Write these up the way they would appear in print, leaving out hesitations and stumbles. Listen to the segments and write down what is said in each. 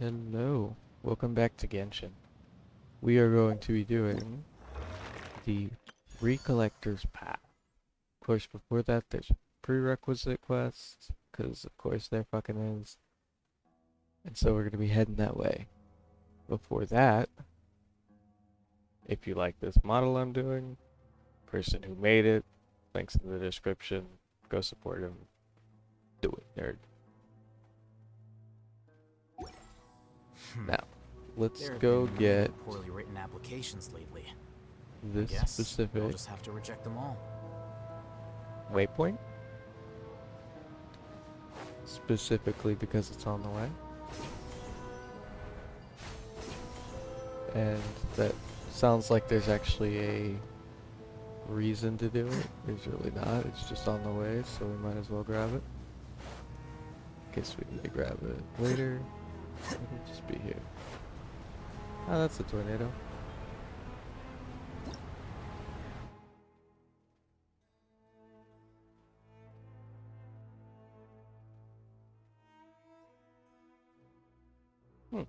Hello, welcome back to Genshin. We are going to be doing the Recollectors Path. Of course, before that, there's a prerequisite quest, because of course there fucking is. And so we're going to be heading that way. Before that, if you like this model I'm doing, person who made it, links in the description, go support him. Do it, nerd. Now, let's There have go been many get poorly written applications lately. this Guess I'll specific just have to reject them all. waypoint. Specifically because it's on the way. And that sounds like there's actually a reason to do it. There's really not. It's just on the way, so we might as well grab it. In case we need to grab it later. It'll just be here. Oh, that's a tornado. Hmm.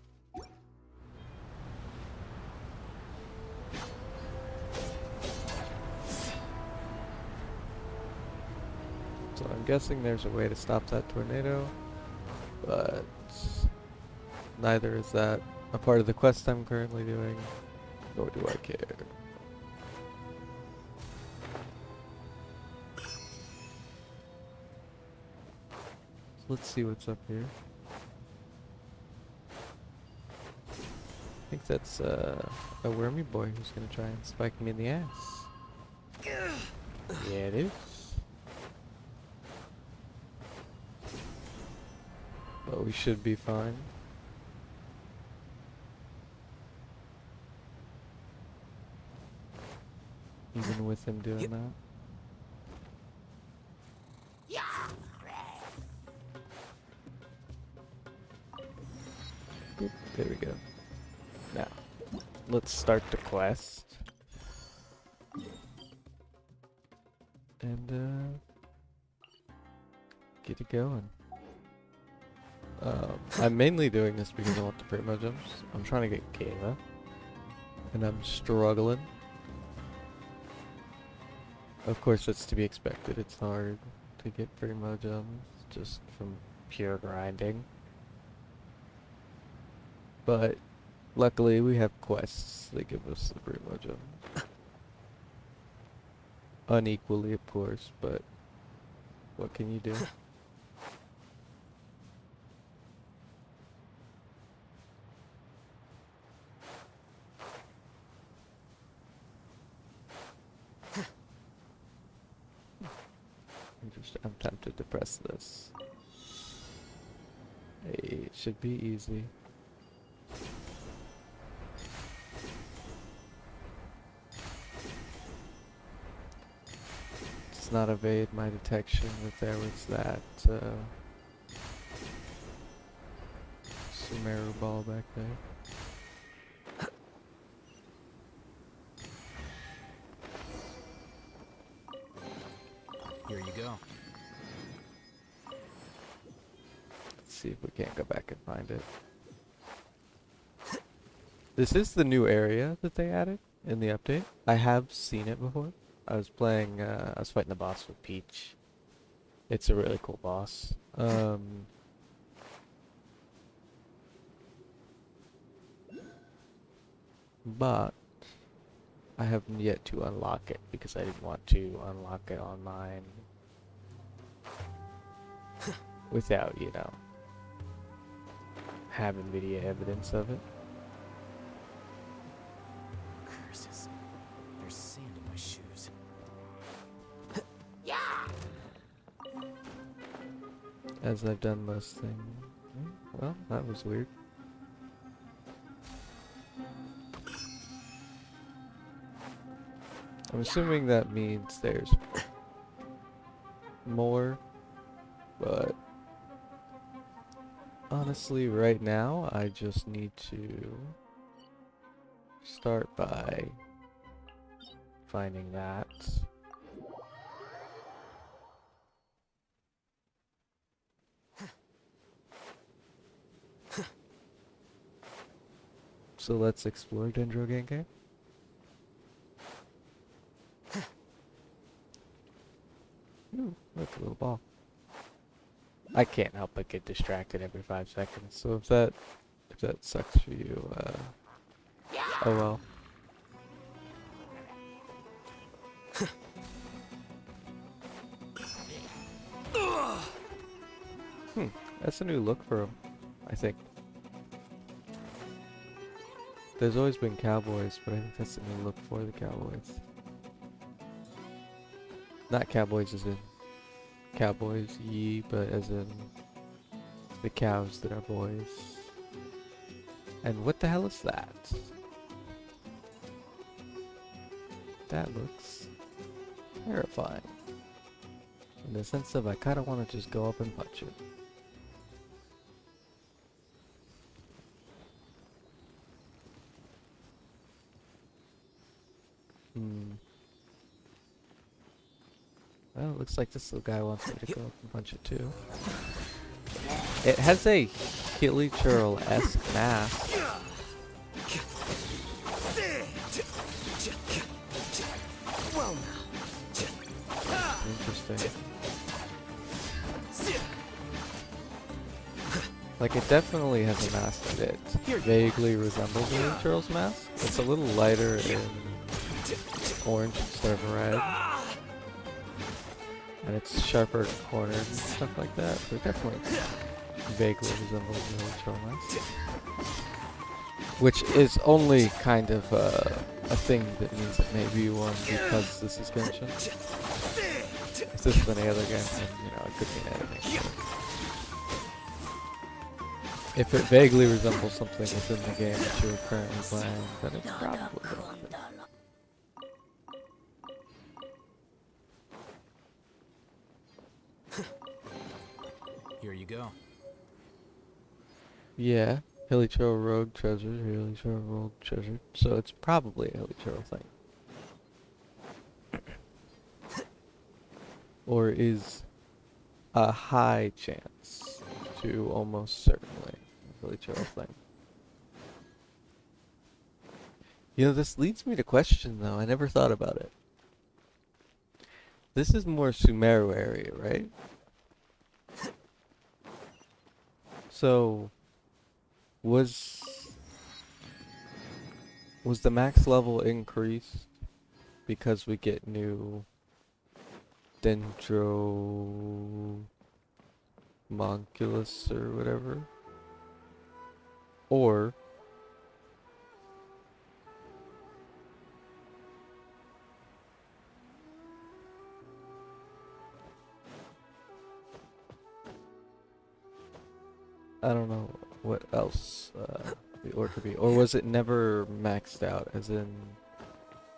So I'm guessing there's a way to stop that tornado, but neither is that a part of the quest I'm currently doing, nor do I care. So let's see what's up here. I think that's a wormy boy who's gonna try and spike me in the ass. Yeah, it is. But we should be fine. Even with him doing that. Boop, there we go. Now, let's start the quest. And, get it going. I'm mainly doing this because I want the primo jumps. I'm trying to get Kayla. And I'm struggling. Of course, that's to be expected. It's hard to get primo jumps just from pure grinding. But luckily, we have quests that give us the primo jump. Unequally, of course, but what can you do? I'm tempted to press this. Hey, it should be easy. Does not evade my detection that there was that Sumeru ball back there. Here you go. Let's see if we can't go back and find it. This is the new area that they added in the update. I have seen it before. I was playing, I was fighting the boss with Peach. It's a really cool boss. But I have yet to unlock it because I didn't want to unlock it on mine without, you know, having video evidence of it. Curses. There's sand in my shoes. As I've done most things. Well, that was weird. I'm assuming that means there's more, but honestly, right now, I just need to start by finding that. So let's explore Dendro Genkai. Ooh, that's a little ball. I can't help but get distracted every 5 seconds. So if that sucks for you, oh well. That's a new look for him, I think. There's always been cowboys, but I think that's a new look for the cowboys. Not cowboys as in cowboys, ye, but as in the cows that are boys. And what the hell is that? That looks terrifying. In the sense of I kind of want to just go up and punch it. Well, it looks like this little guy wants me to go up and punch it too. It has a Hilly Churl-esque mask. Interesting. Like, it definitely has a mask that vaguely resembles Hilly Churl's mask. It's a little lighter in orange instead of red. And it's sharper corners and stuff like that, but it definitely vaguely resembles the Hilly Churl mask. Which is only kind of a thing that means it may be one because this is Genshin. If this is any other game, then, you know, it could mean anything. If it vaguely resembles something within the game that you're currently playing, then it's probably one. Here you go. Yeah, Hilly Churl Rogue Treasure, Hilly Churl Rogue Treasure. So it's probably a Hilly Churl thing. Or is a high chance to almost certainly a Hilly Churl thing. You know, this leads me to question though, I never thought about it. This is more Sumeru area, right? So, was the max level increased because we get new Dendromonculus or whatever? Or I don't know what else the order could be. Or was it never maxed out, as in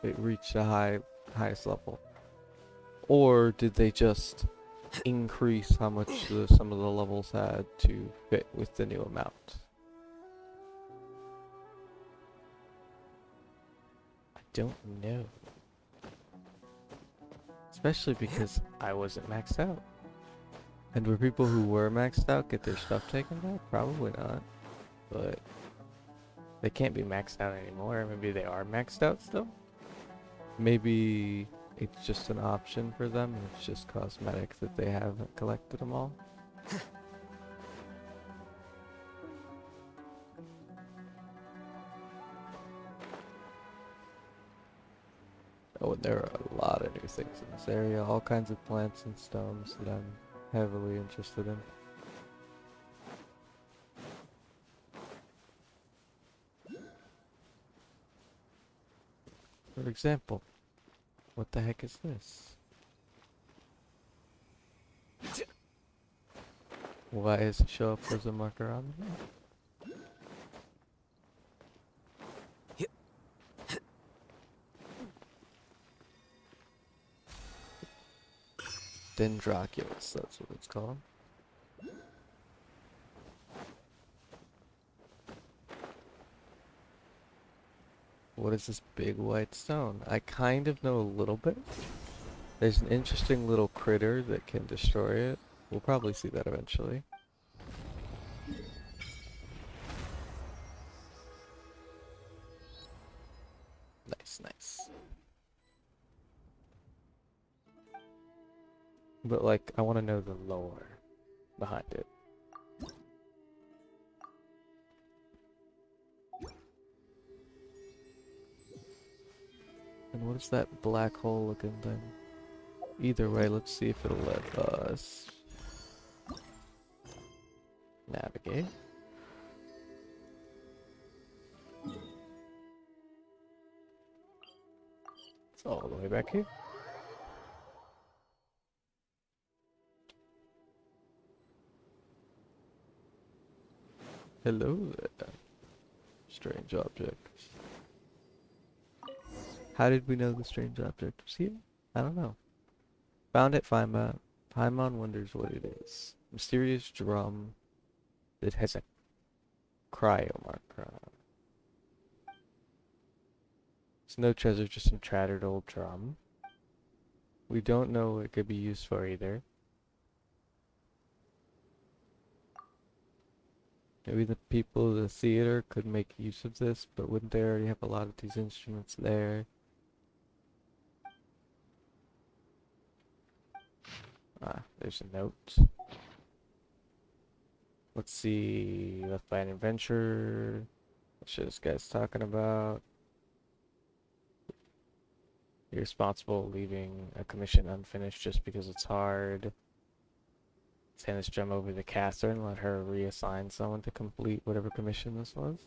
it reached a highest level? Or did they just increase how much some of the levels had to fit with the new amount? I don't know. Especially because I wasn't maxed out. And were people who were maxed out get their stuff taken back? Probably not. But they can't be maxed out anymore. Maybe they are maxed out still? Maybe it's just an option for them and it's just cosmetic that they haven't collected them all. Oh, and there are a lot of new things in this area. All kinds of plants and stones that I'm heavily interested in. For example, what the heck is this? Why does it show up as a marker on the map? Dendroculus, that's what it's called. What is this big white stone? I kind of know a little bit. There's an interesting little critter that can destroy it. We'll probably see that eventually. But like, I want to know the lore behind it. And what is that black hole looking thing? Either way, let's see if it'll let us navigate. It's all the way back here. Hello there. Strange object. How did we know the strange object was here? I don't know. Found it, Paimon. Paimon wonders what it is. Mysterious drum that has a cryo marker on it. It's no treasure, just some tattered old drum. We don't know what it could be used for either. Maybe the people of the theater could make use of this, but wouldn't they already have a lot of these instruments there? Ah, there's a note. Let's see. Left by an adventure. What shit this guy's talking about? Irresponsible, leaving a commission unfinished just because it's hard. Let's hand this gem over to the caster and let her reassign someone to complete whatever commission this was.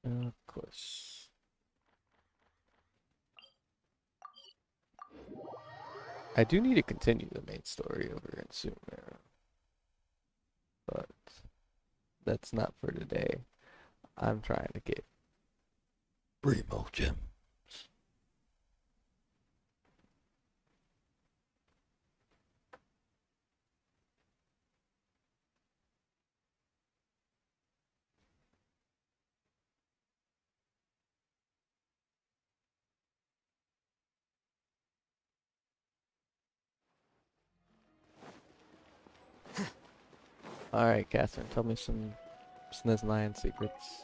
Of course. I do need to continue the main story over in Sumer, but that's not for today. I'm trying to get Primo gems. Alright, Catherine, tell me some Snezlion secrets.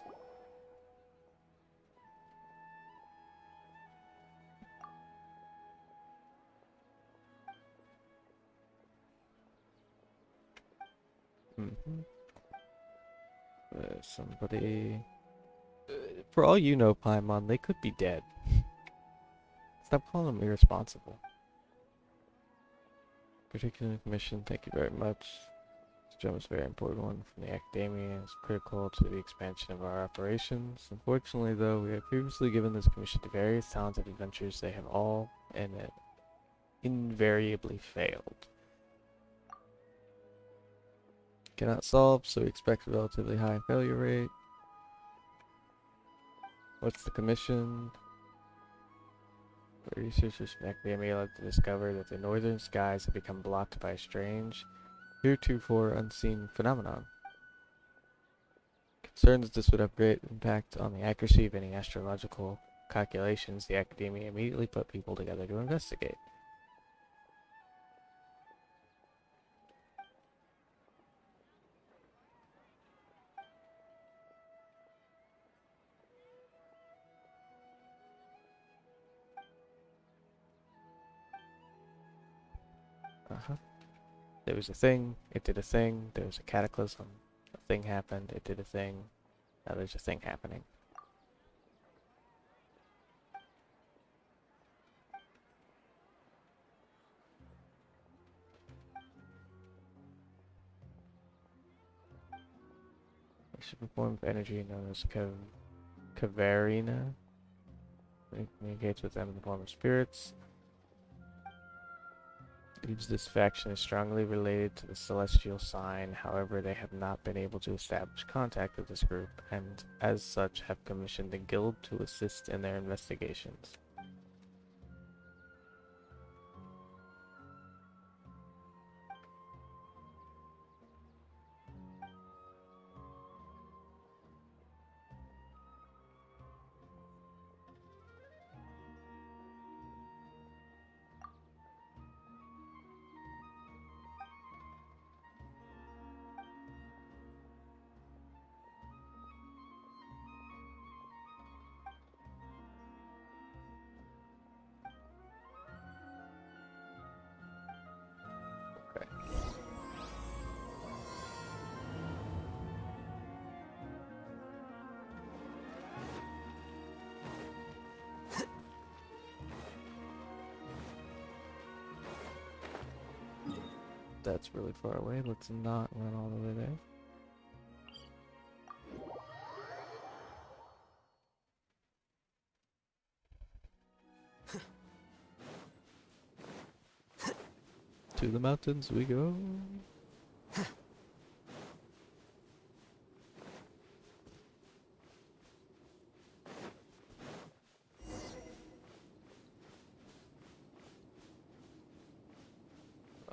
Mm-hmm. Somebody... for all you know, Paimon, they could be dead. Stop calling them irresponsible. Particular commission, thank you very much. This gem is a very important one from the academia. It's critical to the expansion of our operations. Unfortunately, though, we have previously given this commission to various talented adventurers. They have all and invariably failed. Cannot solve, so we expect a relatively high failure rate. What's the commission? Researchers from academia led to discover that the northern skies have become blocked by a strange, heretofore unseen phenomenon. Concerned that this would have great impact on the accuracy of any astrological calculations, the academia immediately put people together to investigate. Uh-huh. There was a thing, it did a thing, there was a cataclysm, a thing happened, it did a thing, now there's a thing happening. It should perform energy known as Caverina. It communicates with them in the form of spirits. Believes this faction is strongly related to the celestial sign. However, they have not been able to establish contact with this group, and as such have commissioned the guild to assist in their investigations. That's really far away. Let's not run all the way there. To the mountains we go.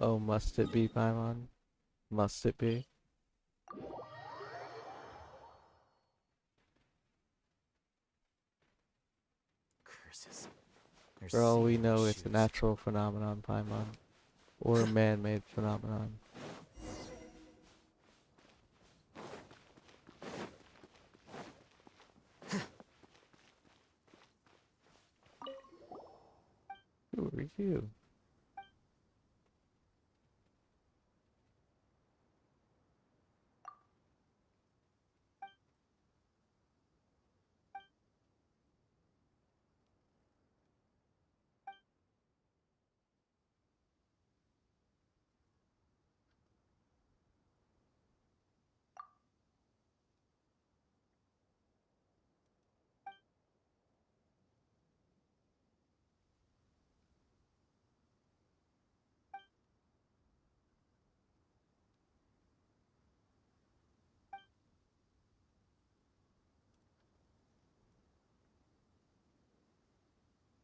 Oh, must it be, Paimon? Must it be? Curses. There's For all we sand in my know, it's a shoes. natural phenomenon, Paimon. Or a man-made phenomenon. Who are you?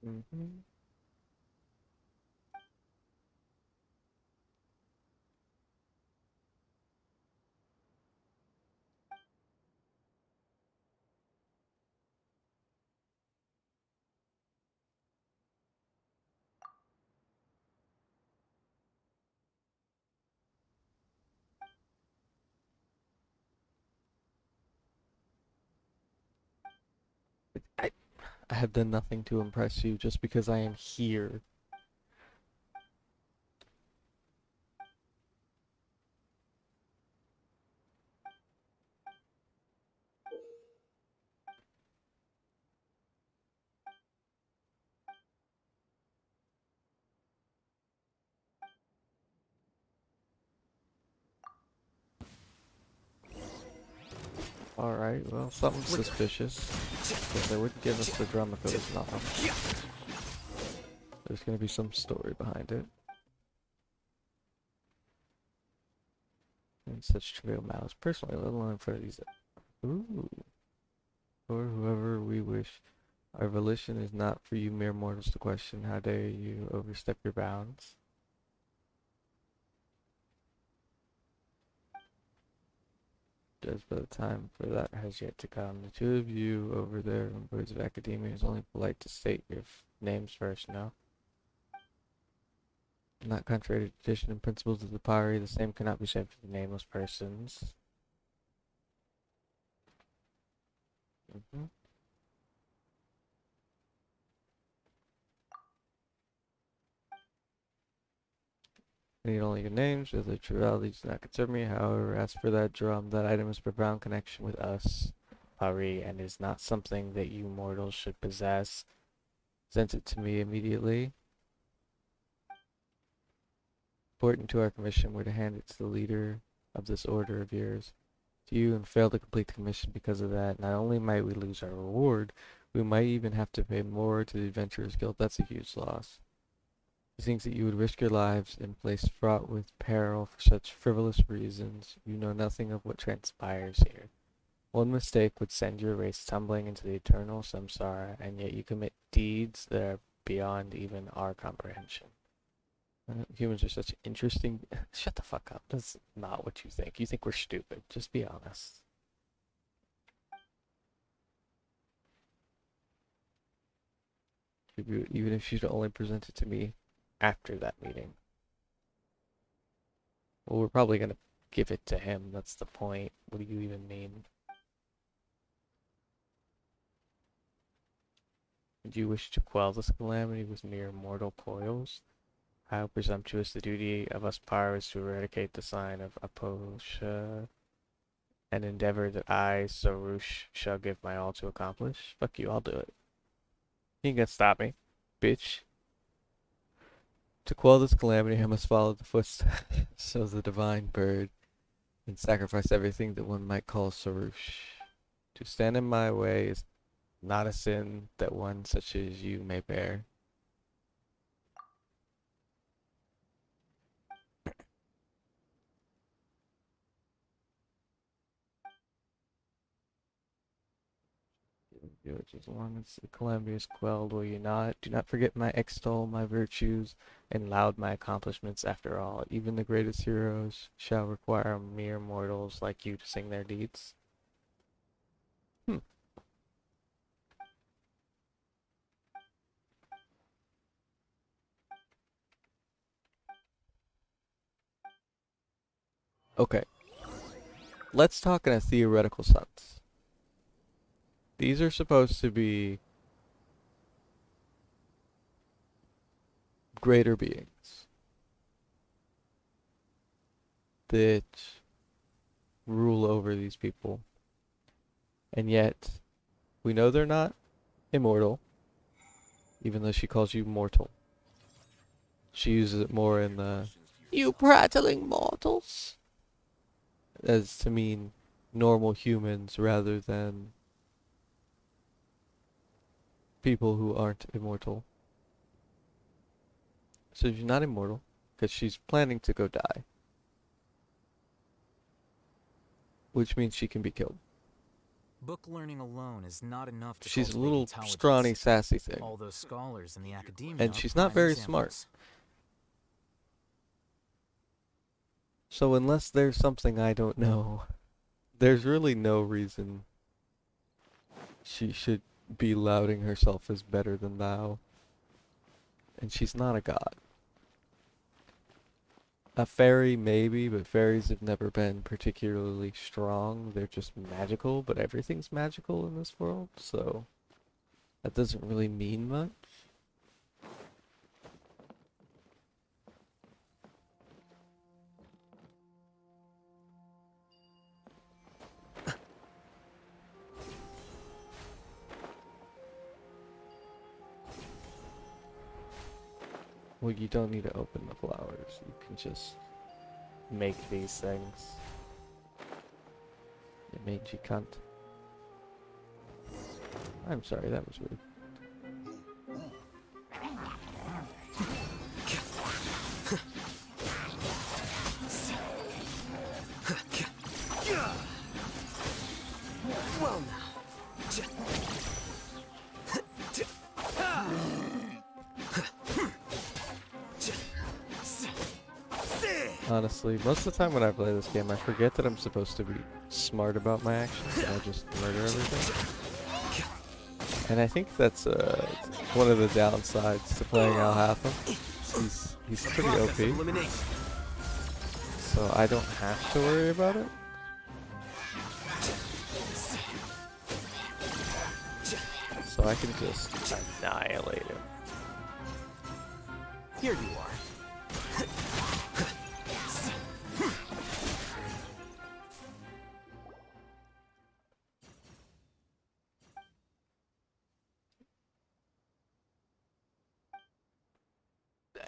Mm-hmm. I, I have done nothing to impress you just because I am here. Alright, well, something's suspicious. Because they wouldn't give us the drum if it was not. There's gonna be some story behind it. And such trivial malice. Personally, let alone in front of these. Ooh. Or whoever we wish. Our volition is not for you mere mortals to question. How dare you overstep your bounds? Just by the time for that has yet to come. The two of you over there on Birds of Academia is only polite to state your names first, no? Not contrary to tradition and principles of the Pari, the same cannot be said for the nameless persons. Mm-hmm. I need only your names, as the triviality does not concern me. However, as for that drum, that item has profound connection with us, Pari, and is not something that you mortals should possess. Sent it to me immediately. Important to our commission were to hand it to the leader of this order of yours. To you and fail to complete the commission because of that, not only might we lose our reward, we might even have to pay more to the Adventurers Guild. That's a huge loss. Methinks that you would risk your lives in a place fraught with peril for such frivolous reasons. You know nothing of what transpires here. One mistake would send your race tumbling into the eternal samsara, and yet you commit deeds that are beyond even our comprehension. Humans are such interesting. Shut the fuck up. That's not what you think. You think we're stupid. Just be honest. Even if she'd only present it to me after that meeting. Well, we're probably gonna give it to him. That's the point. What do you even mean? Do you wish to quell this calamity with mere mortal toils? How presumptuous the duty of us pirates to eradicate the sign of Aposha, an endeavor that I, Sarush, shall give my all to accomplish. Fuck you, I'll do it. You ain't gonna stop me, bitch. To quell this calamity, I must follow the footsteps of the divine bird and sacrifice everything that one might call Sarush. To stand in my way is not a sin that one such as you may bear. As long as the calamity is quelled, will you not? Do not forget my extol, my virtues, and laud my accomplishments. After all, even the greatest heroes shall require mere mortals like you to sing their deeds. Hmm. Okay. Let's talk in a theoretical sense. These are supposed to be greater beings that rule over these people. And yet, we know they're not immortal, even though she calls you mortal. She uses it more in the, you prattling mortals, as to mean normal humans rather than people who aren't immortal. So she's not immortal, because she's planning to go die. Which means she can be killed. Book learning alone is not enough to She's a cultivate little intelligence. scrawny, sassy thing. All those scholars in the academia And are she's not prime very examples. smart. So unless there's something I don't know, there's really no reason she should be lauding herself as better than thou. And she's not a god. A fairy, maybe, but fairies have never been particularly strong. They're just magical, but everything's magical in this world, so that doesn't really mean much. Well, you don't need to open the flowers. You can just make these things. You mangy cunt. I'm sorry, that was rude. Well now. Honestly, most of the time when I play this game, I forget that I'm supposed to be smart about my actions, and I just murder everything. And I think that's one of the downsides to playing Alhatham. He's pretty OP, so I don't have to worry about it. So I can just annihilate him. Here you are.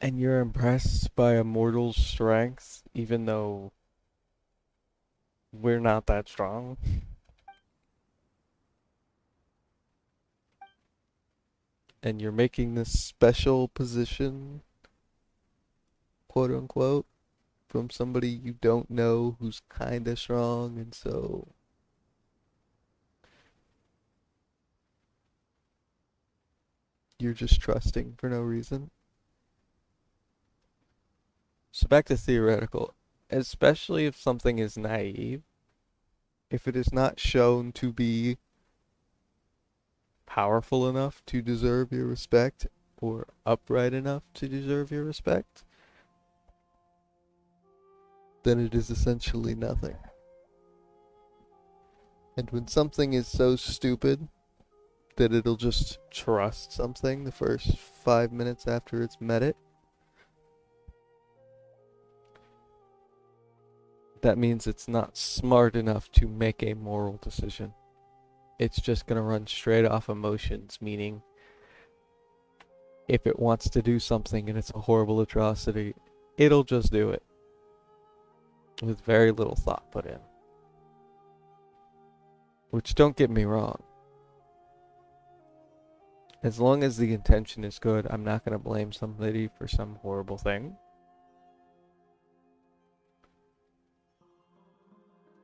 And you're impressed by a mortal's strength, even though we're not that strong. And you're making this special position, quote unquote, from somebody you don't know who's kinda strong, and so you're just trusting for no reason. So back to theoretical. Especially if something is naive, if it is not shown to be powerful enough to deserve your respect, or upright enough to deserve your respect, then it is essentially nothing. And when something is so stupid that it'll just trust something the first 5 minutes after it's met it, that means it's not smart enough to make a moral decision. It's just gonna run straight off emotions, meaning if it wants to do something and it's a horrible atrocity, it'll just do it. With very little thought put in. Which, don't get me wrong, as long as the intention is good, I'm not going to blame somebody for some horrible thing.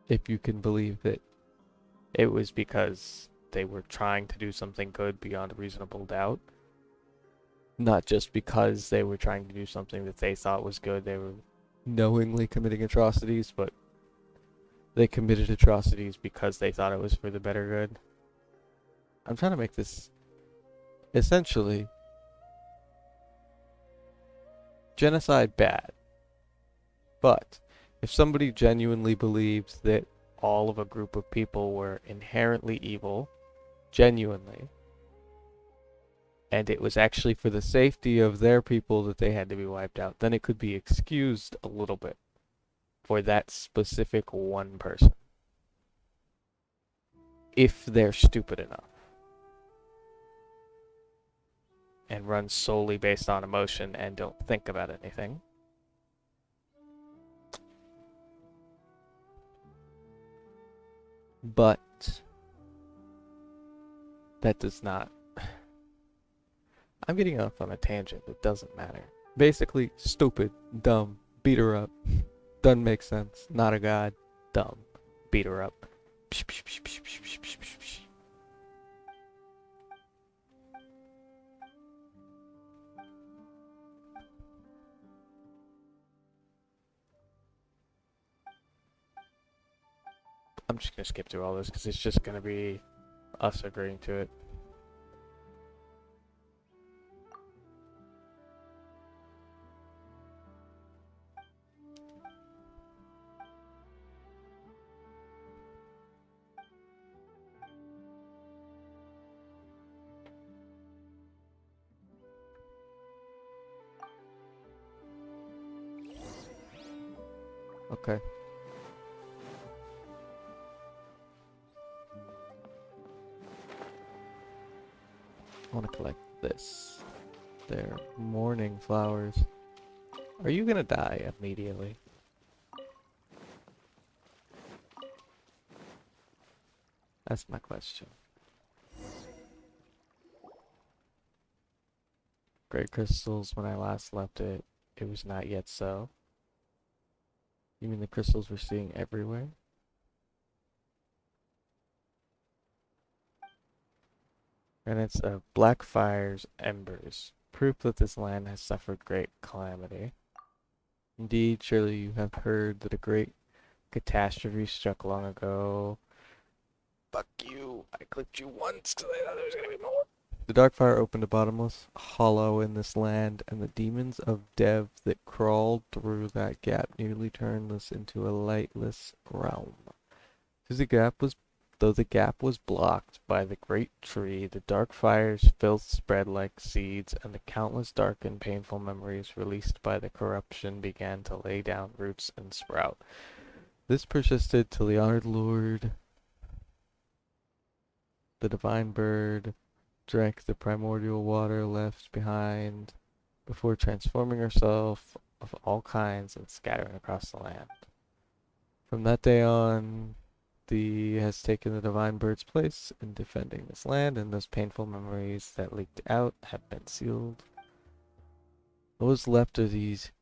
If you can believe that it was because they were trying to do something good beyond a reasonable doubt. Not just because they were trying to do something that they thought was good. They were knowingly committing atrocities, but they committed atrocities because they thought it was for the better good. I'm trying to make this essentially genocide bad. But if somebody genuinely believes that all of a group of people were inherently evil, genuinely, and it was actually for the safety of their people that they had to be wiped out, then it could be excused a little bit for that specific one person. If they're stupid enough. And run solely based on emotion and don't think about anything. But that does not... I'm getting off on a tangent. It doesn't matter. Basically, stupid, dumb, beat her up. Doesn't make sense. Not a god. Dumb. Beat her up. I'm just gonna skip through all this because it's just gonna be us agreeing to it. Okay. I want to collect this. They're morning flowers. Are you gonna die immediately? That's my question. Great crystals, when I last left it, it was not yet so. You mean the crystals we're seeing everywhere? And it's Blackfire's embers. Proof that this land has suffered great calamity. Indeed, surely you have heard that a great catastrophe struck long ago. Fuck you. I clipped you once because I thought there was going to be more. The dark fire opened a bottomless hollow in this land, and the demons of Dev that crawled through that gap nearly turned this into a lightless realm. Though the gap was blocked by the great tree, the dark fire's filth spread like seeds, and the countless dark and painful memories released by the corruption began to lay down roots and sprout. This persisted till the honored lord, the divine bird, drank the primordial water left behind before transforming herself of all kinds and scattering across the land. From that day on, Thee has taken the divine bird's place in defending this land, and those painful memories that leaked out have been sealed. Those left are these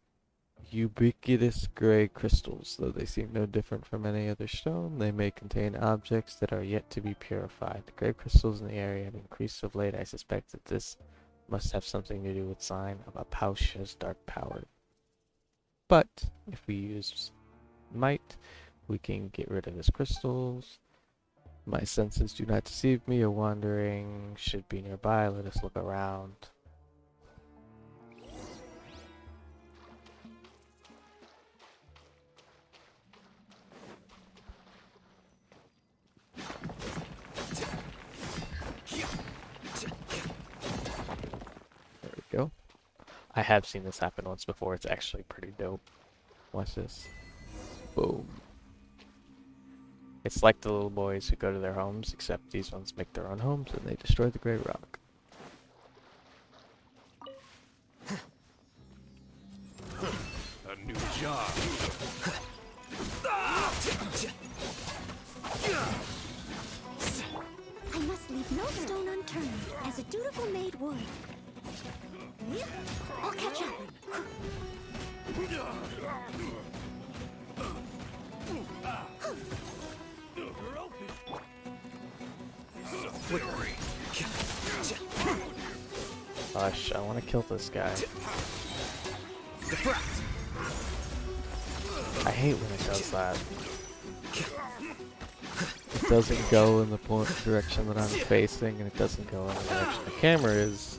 ubiquitous gray crystals. Though they seem no different from any other stone, they may contain objects that are yet to be purified. The gray crystals in the area have increased of late. I suspect that this must have something to do with sign of Apausha's dark power. But if we use might, we can get rid of his crystals. My senses do not deceive me. A wandering should be nearby. Let us look around. There we go. I have seen this happen once before. It's actually pretty dope. Watch this. Boom. It's like the little boys who go to their homes, except these ones make their own homes and they destroy the Grey Rock. turn, as a dutiful maid would. I'll catch up. Gosh, I want to kill this guy. I hate when it does that. It doesn't go in the direction that I'm facing, and it doesn't go in the direction the camera is.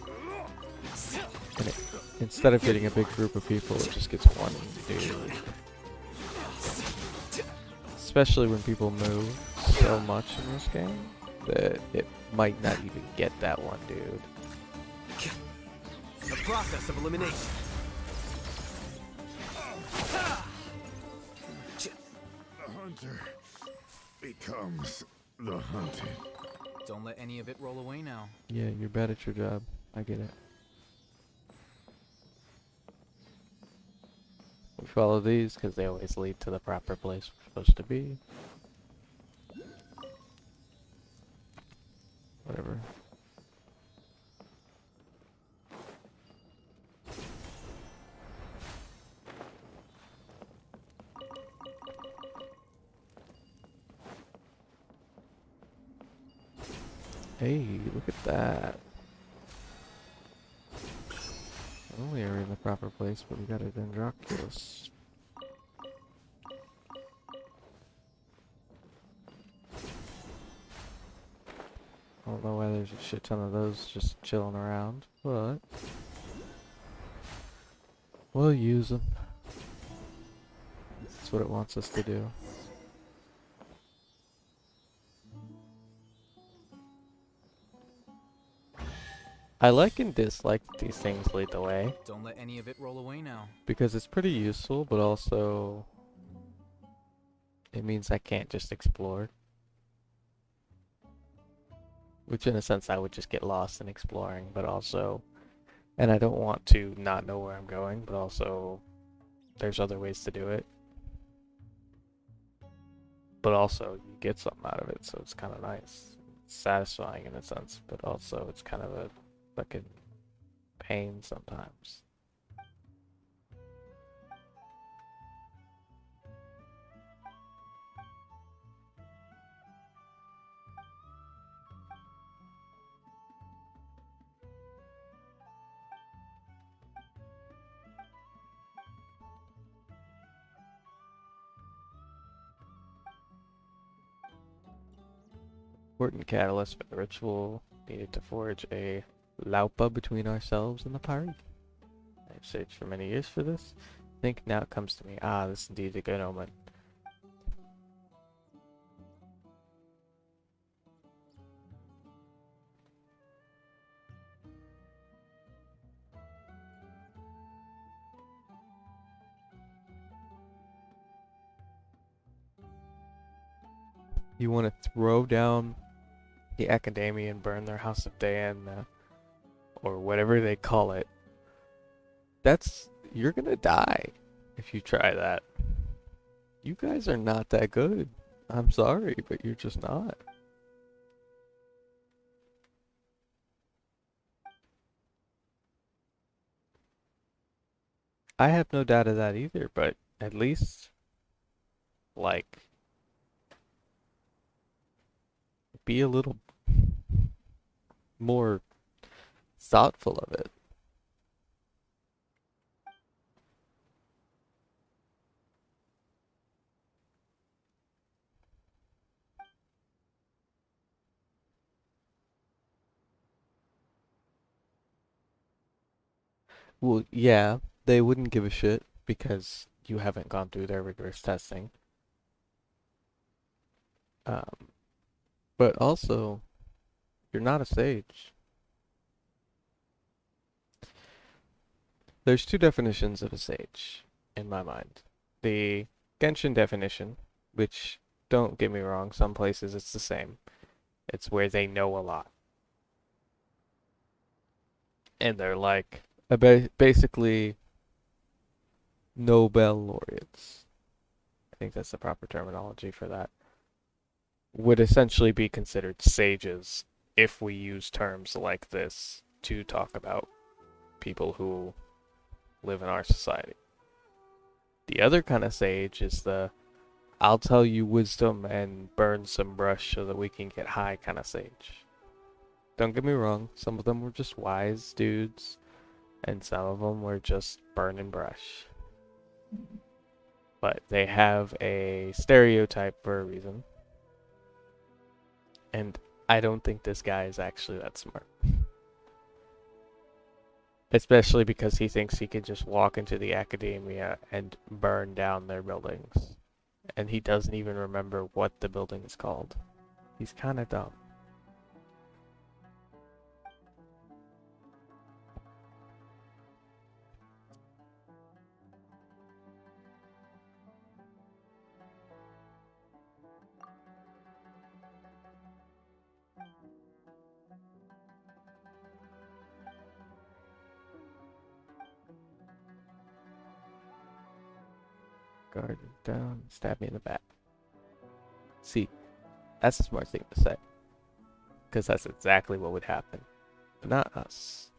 And instead of getting a big group of people, it just gets one dude. Especially when people move so much in this game that it might not even get that one dude. The process of elimination. The hunter becomes the hunted. Don't let any of it roll away now. Yeah, you're bad at your job. I get it. We follow these because they always lead to the proper place we're supposed to be. Whatever. Hey, look at that. Not only are we in the proper place, but we got a Dendroculus. I don't know why there's a shit ton of those just chilling around, but we'll use them. That's what it wants us to do. I like and dislike that these things lead the way, Don't let any of it roll away now. because it's pretty useful, but also it means I can't just explore. Which in a sense I would just get lost in exploring, but also, and I don't want to not know where I'm going, but also there's other ways to do it. But also you get something out of it, so it's kind of nice. It's satisfying in a sense, but also it's kind of a fucking pain sometimes. Important catalyst for the ritual. Needed to forge a laupa between ourselves and the party. I've searched for many years for this. Think now it comes to me. Ah, this is indeed a good omen. You want to throw down the academia and burn their house of Diana, or whatever they call it. You're gonna die if you try that. You guys are not that good. I'm sorry, but you're just not. I have no doubt of that either, but at least, like, be a little more thoughtful of it. Well, yeah, they wouldn't give a shit because you haven't gone through their rigorous testing. Um, but also, you're not a sage. There's two definitions of a sage, in my mind. The Genshin definition, which, don't get me wrong, some places it's the same. It's where they know a lot. And they're like, basically, Nobel laureates. I think that's the proper terminology for that. Would essentially be considered sages if we use terms like this to talk about people who live in our society. The other kind of sage is the I'll tell you wisdom and burn some brush so that we can get high kind of sage. Don't get me wrong, some of them were just wise dudes, and some of them were just burning brush. But they have a stereotype for a reason. And I don't think this guy is actually that smart. Especially because he thinks he can just walk into the academia and burn down their buildings. And he doesn't even remember what the building is called. He's kind of dumb. Guard down, stab me in the back. See, that's a smart thing to say. Because that's exactly what would happen. But not us.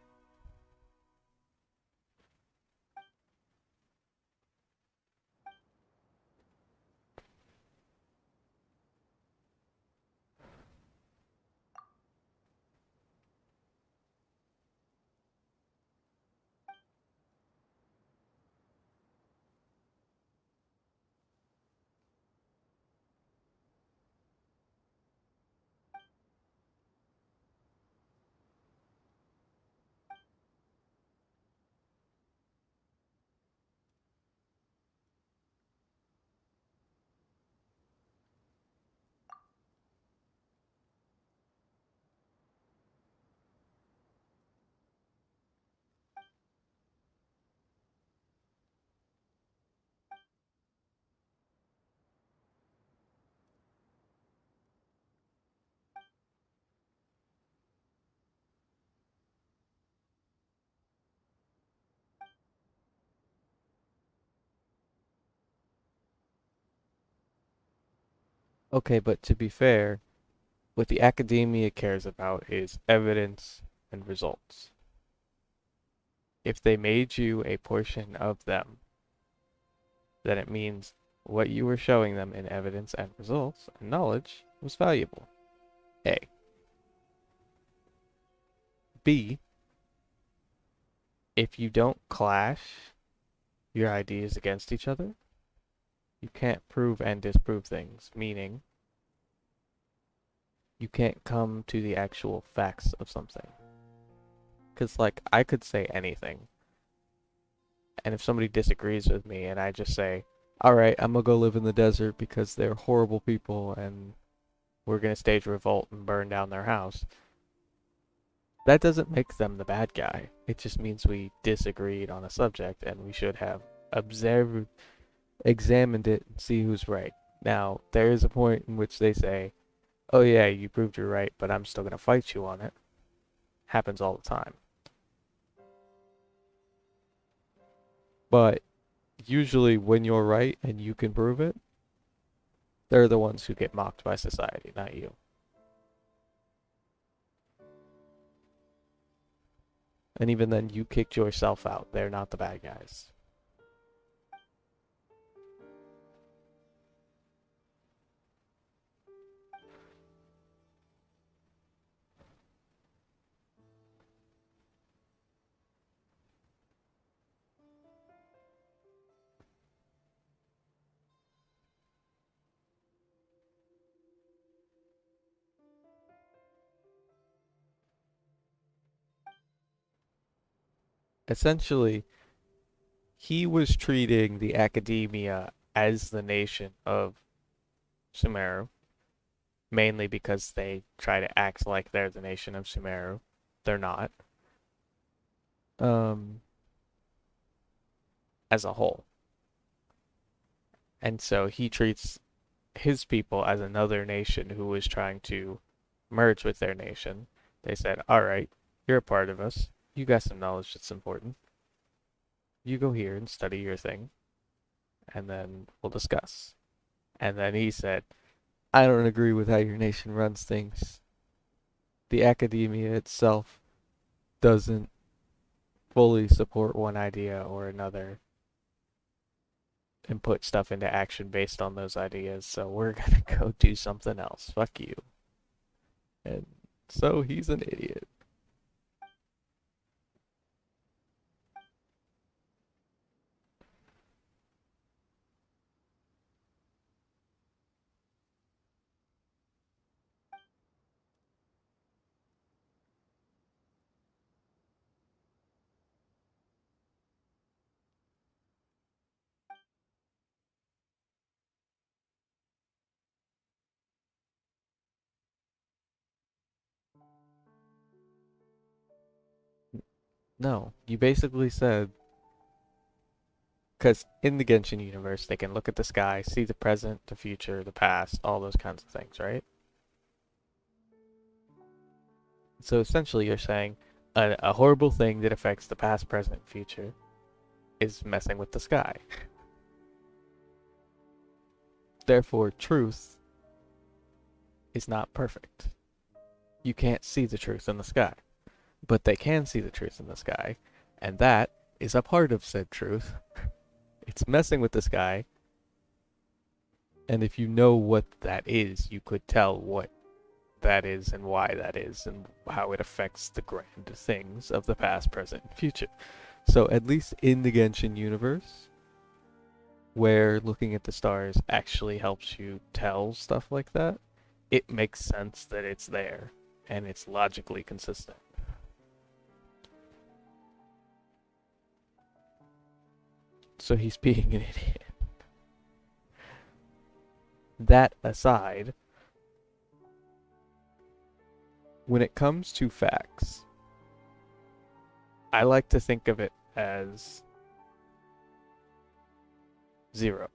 Okay, but to be fair, what the academia cares about is evidence and results. If they made you a portion of them, then it means what you were showing them in evidence and results and knowledge was valuable. A. B. If you don't clash your ideas against each other, you can't prove and disprove things, meaning you can't come to the actual facts of something. Because, like, I could say anything, and if somebody disagrees with me and I just say, alright, I'm gonna go live in the desert because they're horrible people and we're gonna stage a revolt and burn down their house, that doesn't make them the bad guy. It just means we disagreed on a subject and we should have examined it and see who's right. Now, there is a point in which they say, oh yeah, you proved you're right, but I'm still gonna fight you on it. Happens all the time. But usually when you're right and you can prove it, they're the ones who get mocked by society, not you. And even then, you kicked yourself out. They're not the bad guys. Essentially, he was treating the academia as the nation of Sumeru, mainly because they try to act like they're the nation of Sumeru. They're not. Um, as a whole. And so he treats his people as another nation who was trying to merge with their nation. They said, alright, you're a part of us. You got some knowledge that's important. You go here and study your thing, and then we'll discuss. And then he said, I don't agree with how your nation runs things. the academia itself doesn't fully support one idea or another and put stuff into action based on those ideas, so we're gonna go do something else. Fuck you. And so he's an idiot. No, you basically said, because in the Genshin universe, they can look at the sky, see the present, the future, the past, all those kinds of things, right? So essentially, you're saying a horrible thing that affects the past, present, and future is messing with the sky. Therefore, truth is not perfect. You can't see the truth in the sky, but they can see the truth in the sky, and that is a part of said truth. It's messing with the sky, and if you know what that is, you could tell what that is and why that is and how it affects the grand things of the past, present, and future. So at least in the Genshin universe, where looking at the stars actually helps you tell stuff like that, it makes sense that it's there and it's logically consistent. So he's being an idiot. That aside, when it comes to facts, I like to think of it as 0.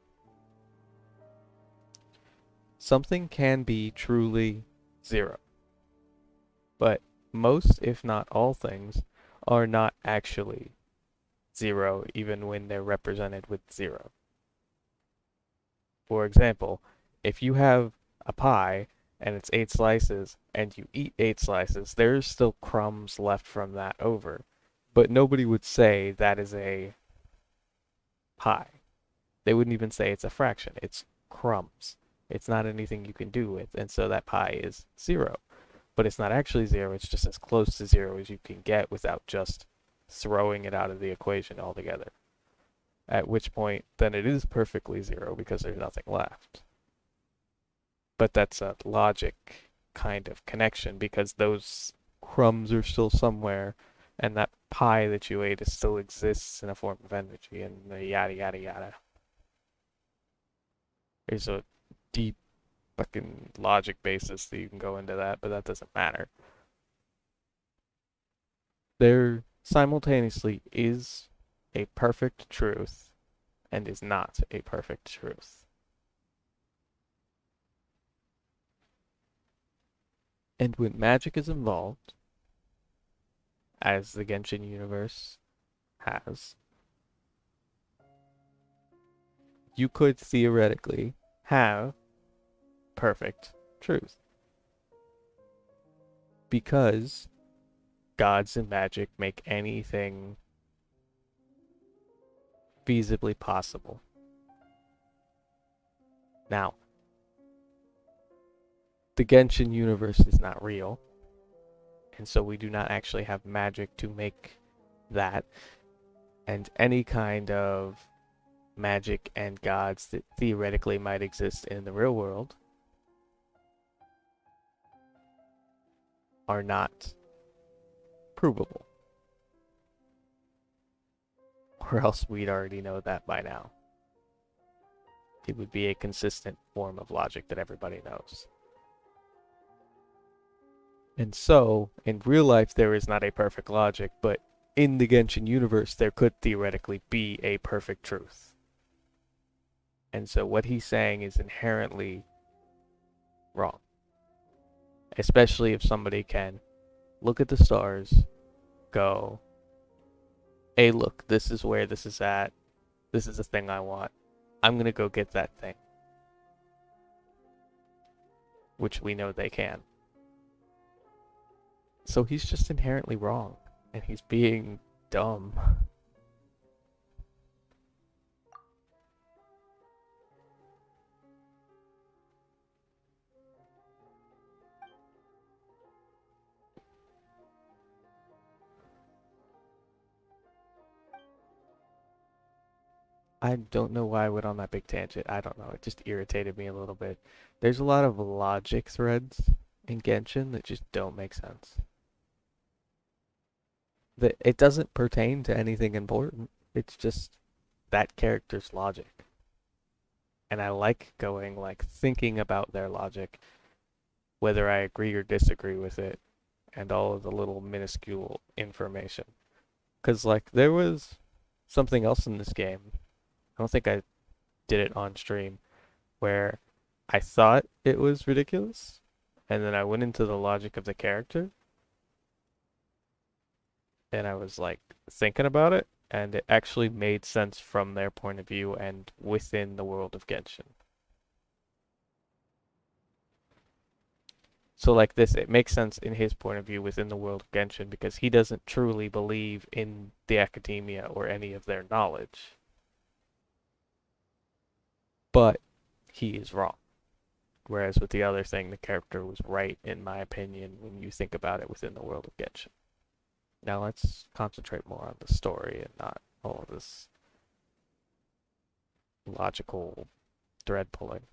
Something can be truly 0, but most, if not all things, are not actually 0 even when they're represented with 0. For example, if you have a pie and it's 8 slices and you eat 8 slices, there's still crumbs left from that over. But nobody would say that is a pie. They wouldn't even say it's a fraction. It's crumbs. It's not anything you can do with, and so that pie is 0. But it's not actually 0, it's just as close to 0 as you can get without just throwing it out of the equation altogether. At which point, then it is perfectly 0 because there's nothing left. But that's a logic kind of connection because those crumbs are still somewhere and that pie that you ate still exists in a form of energy and yada yada yada. There's a deep fucking logic basis that you can go into that, but that doesn't matter. There simultaneously is a perfect truth and is not a perfect truth. And when magic is involved, as the Genshin universe has, you could theoretically have perfect truth. Because gods and magic make anything feasibly possible. Now, the Genshin universe is not real, and so we do not actually have magic to make that, and any kind of magic and gods that theoretically might exist in the real world are not provable. Or else we'd already know that by now. It would be a consistent form of logic that everybody knows. And so, in real life, there is not a perfect logic, but in the Genshin universe, there could theoretically be a perfect truth. And so what he's saying is inherently wrong. Especially if somebody can look at the stars, go, hey, look, this is where this is at. This is the thing I want. I'm going to go get that thing. Which we know they can. So he's just inherently wrong, and he's being dumb. I don't know why I went on that big tangent. I don't know. It just irritated me a little bit. There's a lot of logic threads in Genshin that just don't make sense. That it doesn't pertain to anything important. It's just that character's logic. And I like going like thinking about their logic, whether I agree or disagree with it, and all of the little minuscule information. Cause like there was something else in this game. I don't think I did it on stream where I thought it was ridiculous, and then I went into the logic of the character, and I was like thinking about it, and it actually made sense from their point of view and within the world of Genshin. So like this, it makes sense in his point of view within the world of Genshin because he doesn't truly believe in the academia or any of their knowledge. But he is wrong. Whereas with the other thing, the character was right, in my opinion, when you think about it within the world of Genshin. Now let's concentrate more on the story and not all of this logical thread pulling.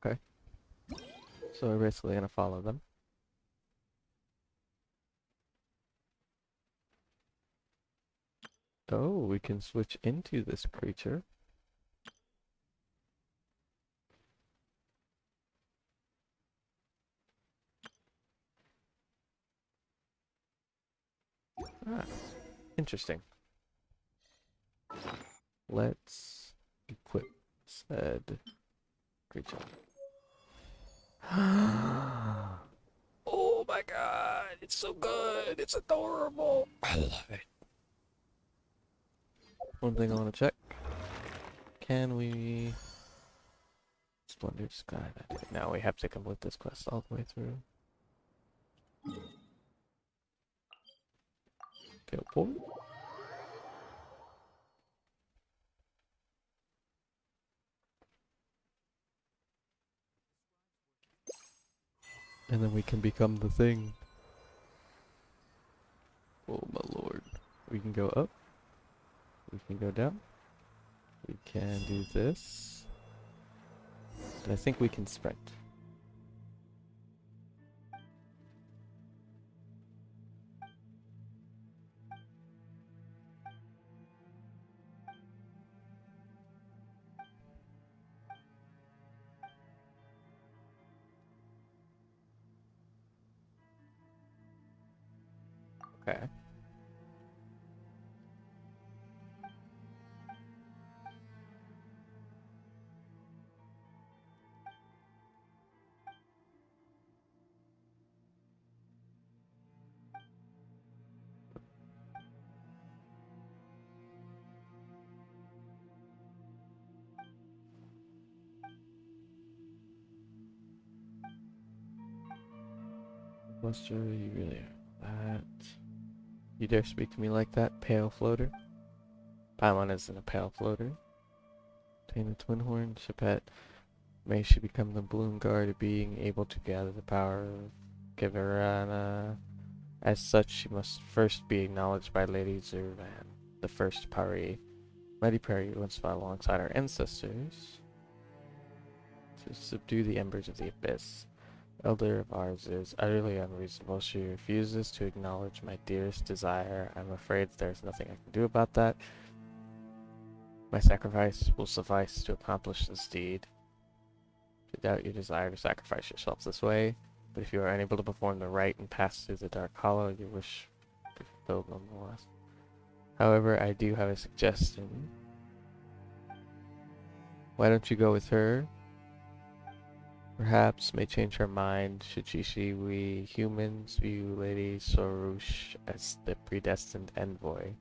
Okay, so we're basically gonna follow them. Oh, we can switch into this creature. Ah, interesting. Let's equip said creature. Oh my god, it's so good. It's adorable. I love it. One thing I want to check. Can we Splendid Sky? Now we have to complete this quest all the way through. Teleport. And then we can become the thing. Oh my lord. We can go up. We can go down. We can do this. I think we can sprint. Okay. Buster, you really are that. You dare speak to me like that, pale floater? Paimon isn't a pale floater. Obtain the twin horn, Chapette. May she become the bloom guard, being able to gather the power of Kivarana. As such, she must first be acknowledged by Lady Zurvan, the first Pari. Mighty Pari once fought alongside our ancestors to subdue the embers of the abyss. Elder of ours is utterly unreasonable. She refuses to acknowledge my dearest desire. I'm afraid there's nothing I can do about that. My sacrifice will suffice to accomplish this deed. To doubt your desire to sacrifice yourself this way, but if you are unable to perform the rite and pass through the dark hollow, your wish will be fulfilled nonetheless. However, I do have a suggestion. Why don't you go with her? Perhaps may change her mind should she see we humans view Lady Sorush as the predestined envoy.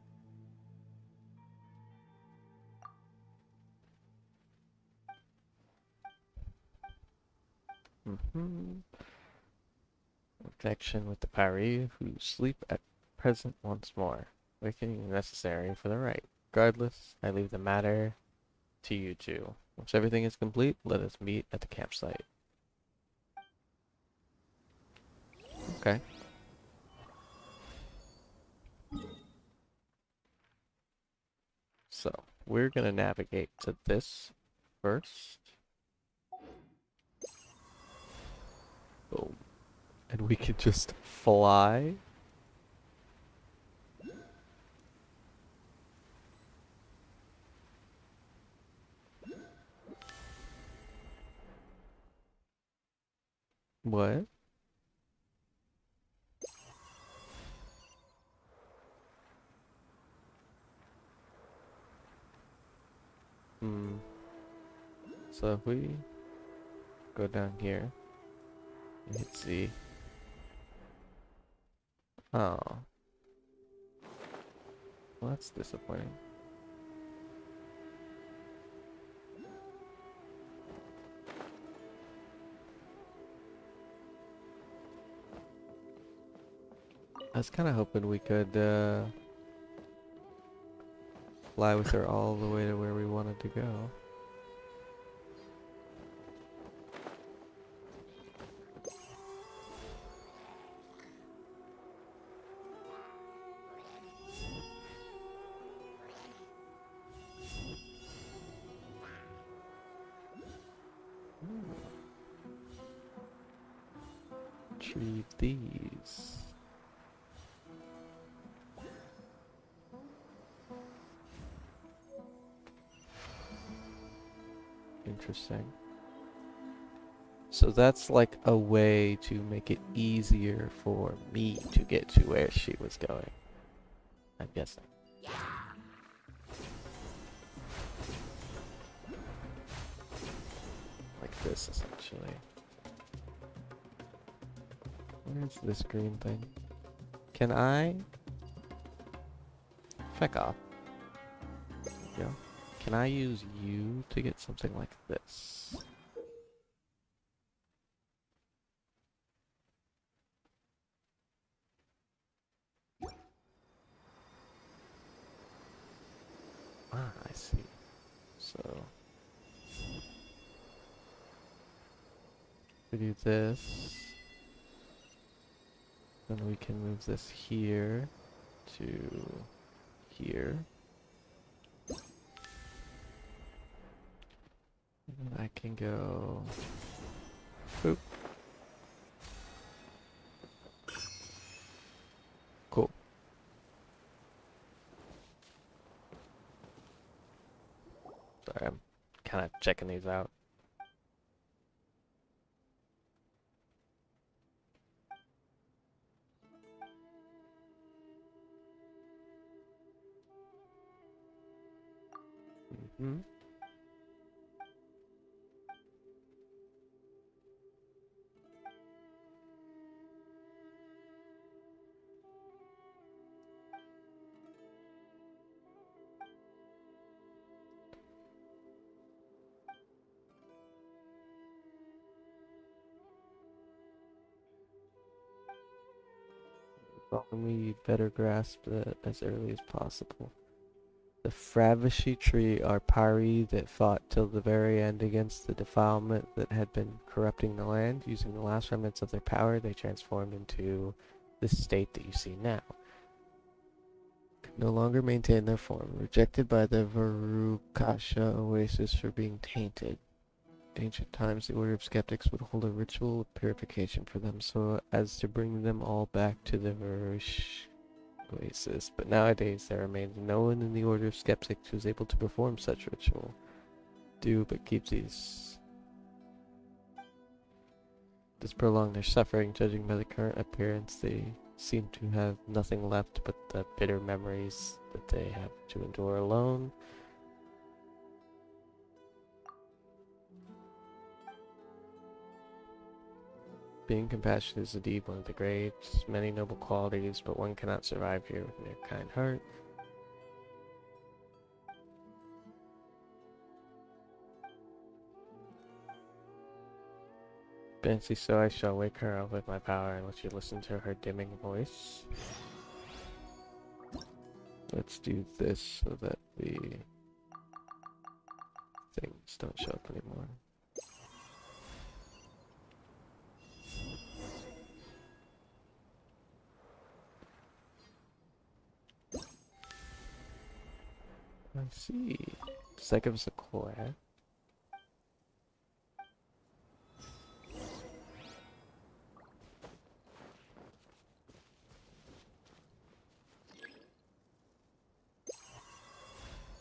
Connection with the Pari who sleep at present once more. Wakening is necessary for the rite. Regardless, I leave the matter to you two. Once everything is complete, let us meet at the campsite. Okay. So, we're gonna navigate to this first. Boom. And we can just fly. What? So if we go down here and hit Z. Oh. Well, that's disappointing. I was kind of hoping we could fly with her all the way to where we wanted to go. Retrieve these. Interesting. So that's like a way to make it easier for me to get to where she was going, I'm guessing. Like this, essentially. Where's this green thing? Can I? Feck off. There we go. Can I use you to get something like this? Ah, I see. So we do this. Then we can move this here to here. And then I can go. Boop. Cool. Sorry, I'm kind of checking these out. Mm-hmm. We better grasp it as early as possible. The Fravishi tree are Pari that fought till the very end against the defilement that had been corrupting the land. Using the last remnants of their power, they transformed into the state that you see now. Could no longer maintain their form, rejected by the Varukasha oasis for being tainted. Ancient times, the Order of Skeptics would hold a ritual of purification for them so as to bring them all back to the Varush oasis. But nowadays, there remains no one in the Order of Skeptics who is able to perform such ritual. Do but keep these. This prolonged their suffering, judging by the current appearance. They seem to have nothing left but the bitter memories that they have to endure alone. Being compassionate is indeed one of the great, many noble qualities, but one cannot survive here with mere kind heart. Fancy so I shall wake her up with my power and let you listen to her dimming voice. Let's do this so that the things don't show up anymore. I see. Does that give us a quest?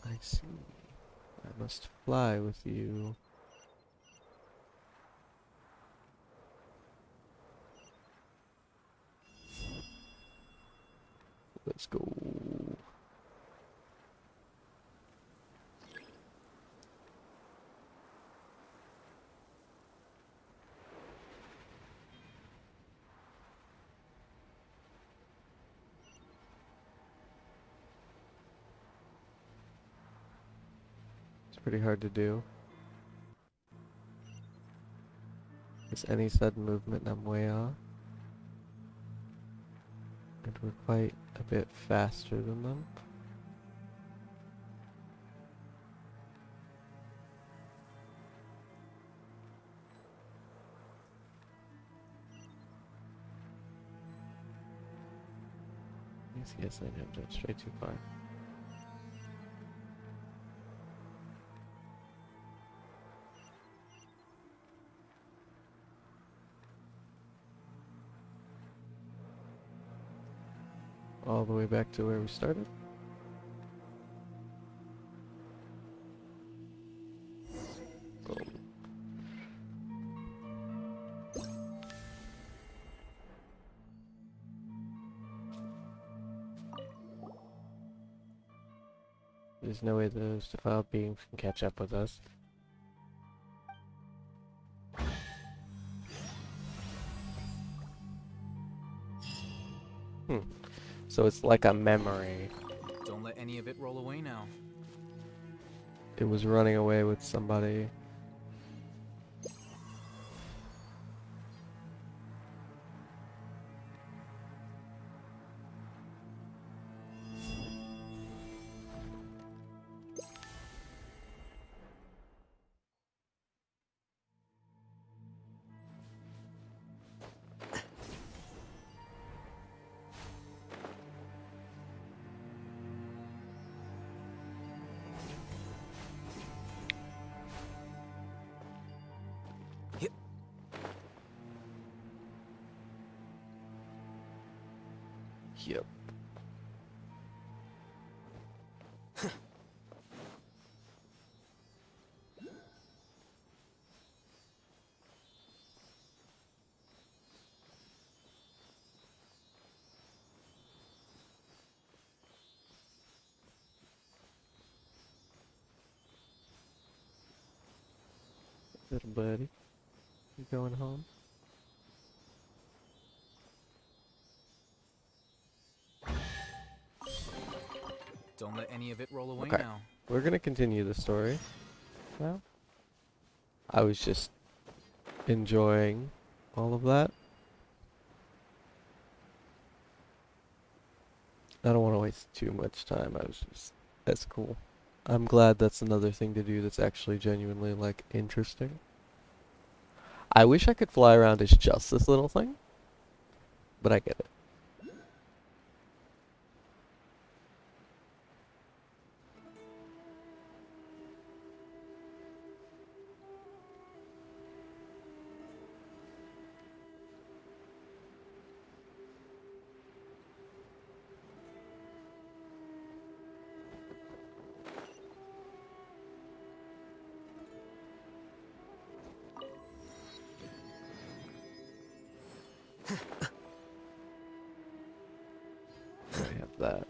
I see. I must fly with you. Let's go. It's pretty hard to do. Because any sudden movement I'm way off. And we're quite a bit faster than them. Yes, I jumped up straight too far. All the way back to where we started. Boom. There's no way those defiled beings can catch up with us. So it's like a memory. Don't let any of it roll away now. It was running away with somebody. Yep. Little buddy, you going home? Don't let any of it roll away Okay. now. We're gonna continue the story now. I was just enjoying all of that. I don't want to waste too much time. That's cool. I'm glad that's another thing to do that's actually genuinely, like, interesting. I wish I could fly around as just this little thing, but I get it. I have that.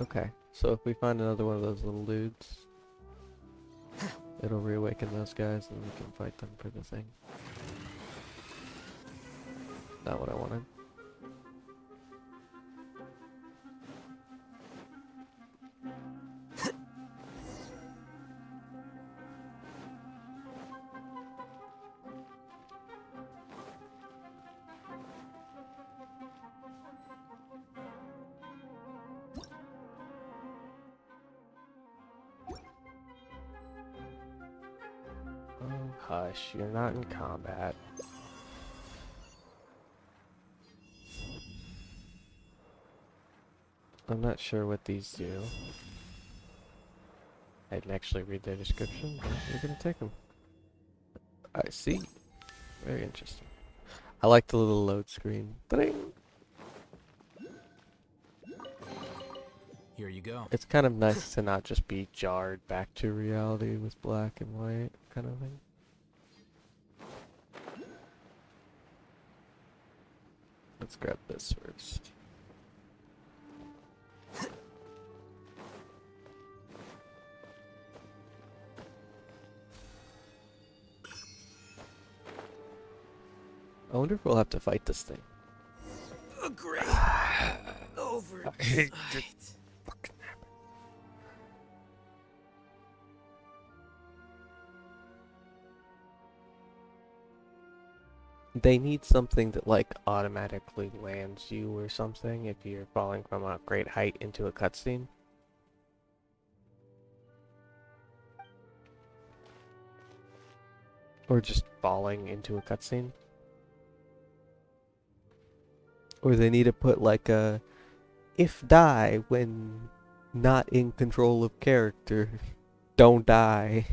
Okay, so if we find another one of those little dudes, it'll reawaken those guys and we can fight them for the thing. Not what I wanted. Oh, hush, you're not in combat. I'm not sure what these do. I didn't actually read their description, but we're gonna take them. I see. Very interesting. I like the little load screen. Ding! Here you go. It's kind of nice to not just be jarred back to reality with black and white kind of thing. Let's grab this first. I wonder if we'll have to fight this thing. A great oversight. They need something that, like, automatically lands you or something if you're falling from a great height into a cutscene. Or just falling into a cutscene. Or they need to put, like, a if die when not in control of character, don't die.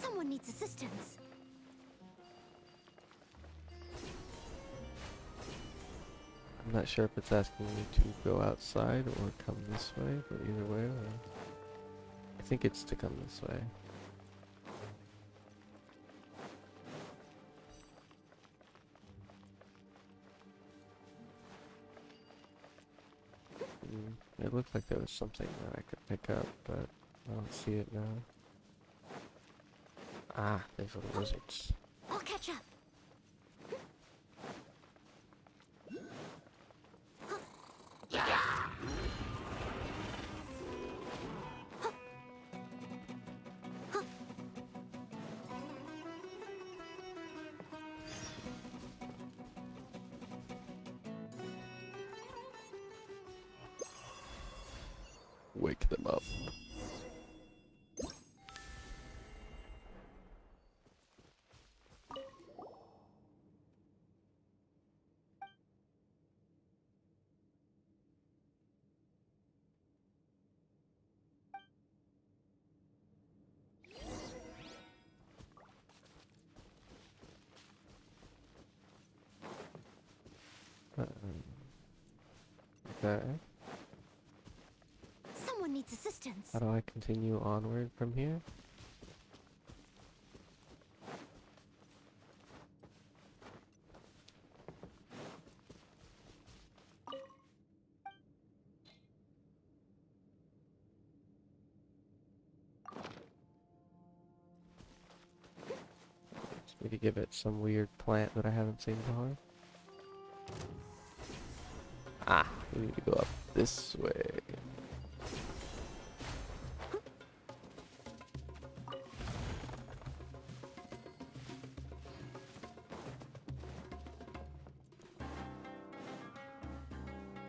Someone needs assistance. I'm not sure if it's asking me to go outside or come this way, but either way, I think it's to come this way. It looked like there was something that I could pick up, but I don't see it now. Ah, there's little lizards. I'll catch up. wake them up. Okay. Someone needs assistance. How do I continue onward from here? Just need to give it some weird plant that I haven't seen before. Ah, we need to go up this way.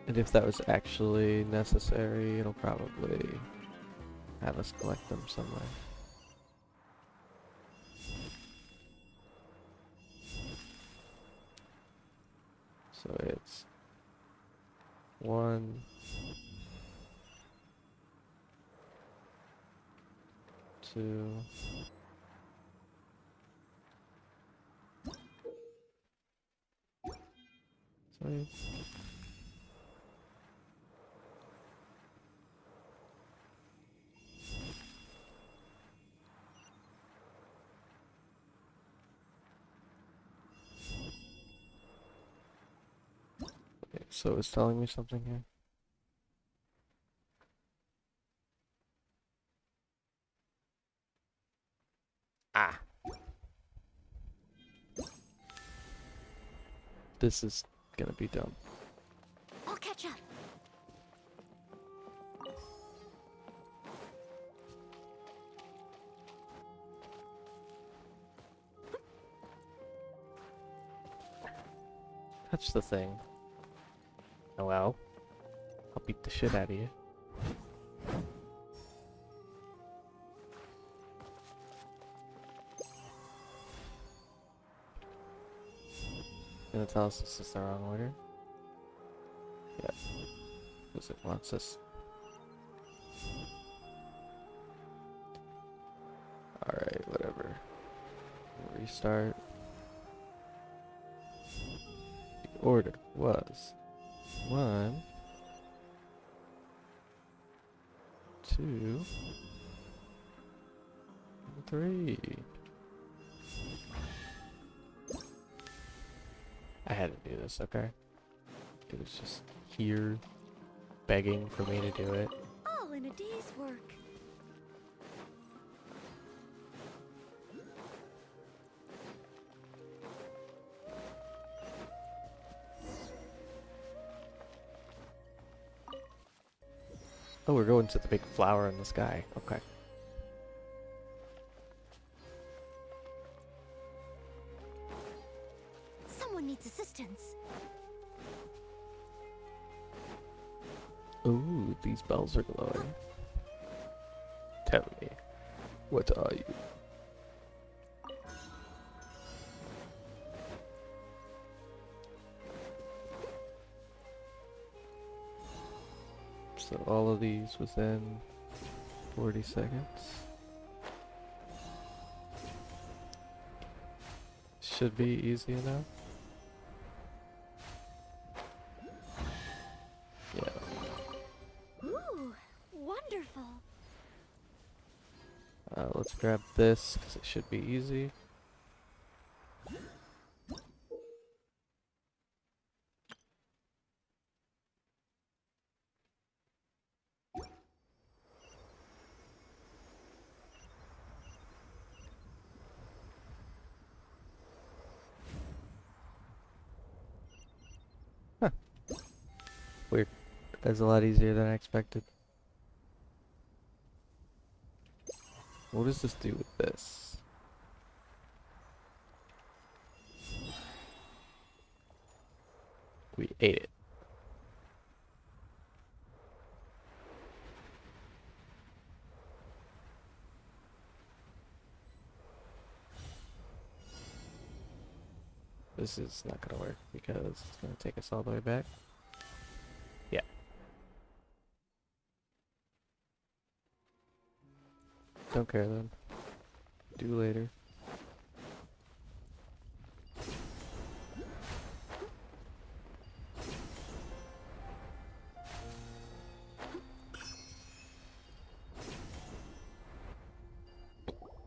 And if that was actually necessary, it'll probably have us collect them somewhere. So it's 1, 2, 3. Okay, so it's telling me something here. Ah. This is gonna be dumb. I'll catch up. Touch the thing. Oh well. I'll beat the shit out of you. Gonna tell us this is the wrong order? Yep. Because it wants us. Alright, whatever. Restart. The order was 1, 2, 3. I had to do this, okay? It was just here begging for me to do it. All in a day's work. Oh, we're going to the big flower in the sky. Okay. Someone needs assistance. Ooh, these bells are glowing. Tell me, what are you? So all of these within 40 seconds. Should be easy enough. Yeah. Ooh, wonderful. Let's grab this because it should be easy. Huh. Weird. That's a lot easier than I expected. What does this do with this? We ate it. This is not gonna work because it's gonna take us all the way back. Yeah. Don't care then. Do later.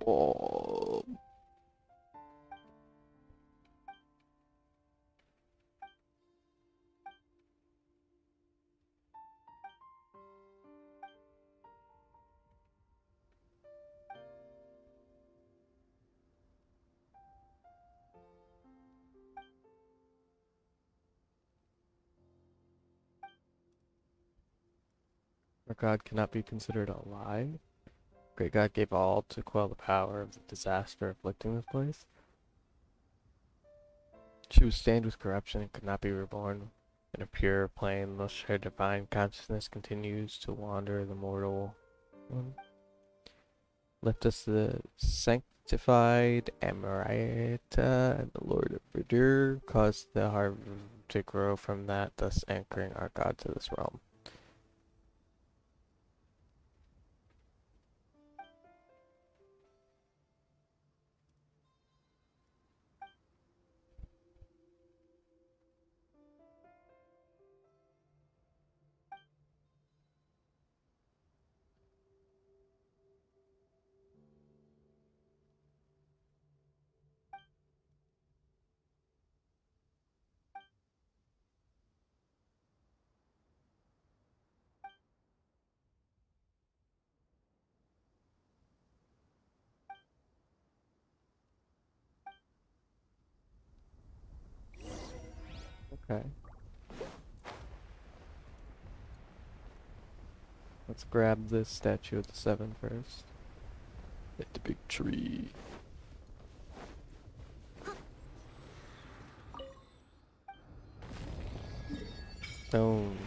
Oh. Our God cannot be considered a lie. Great God gave all to quell the power of the disaster afflicting this place. She was stained with corruption and could not be reborn in a pure plane, thus her divine consciousness continues to wander the mortal one. Left us the sanctified Amarita and the Lord of Verdure, caused the heart to grow from that, thus anchoring our God to this realm. Okay. Let's grab this statue of the seven first. Hit the big tree. Boom.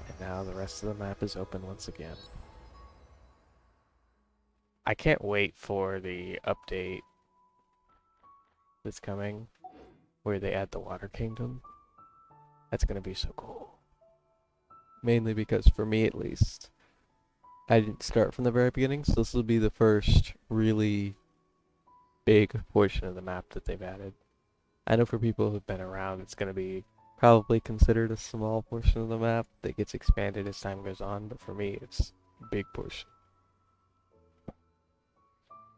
And now the rest of the map is open once again. I can't wait for the update that's coming where they add the Water Kingdom. That's gonna be so cool. Mainly because for me at least, I didn't start from the very beginning, so this will be the first really big portion of the map that they've added. I know for people who've been around, it's gonna be probably considered a small portion of the map that gets expanded as time goes on, but for me it's a big portion.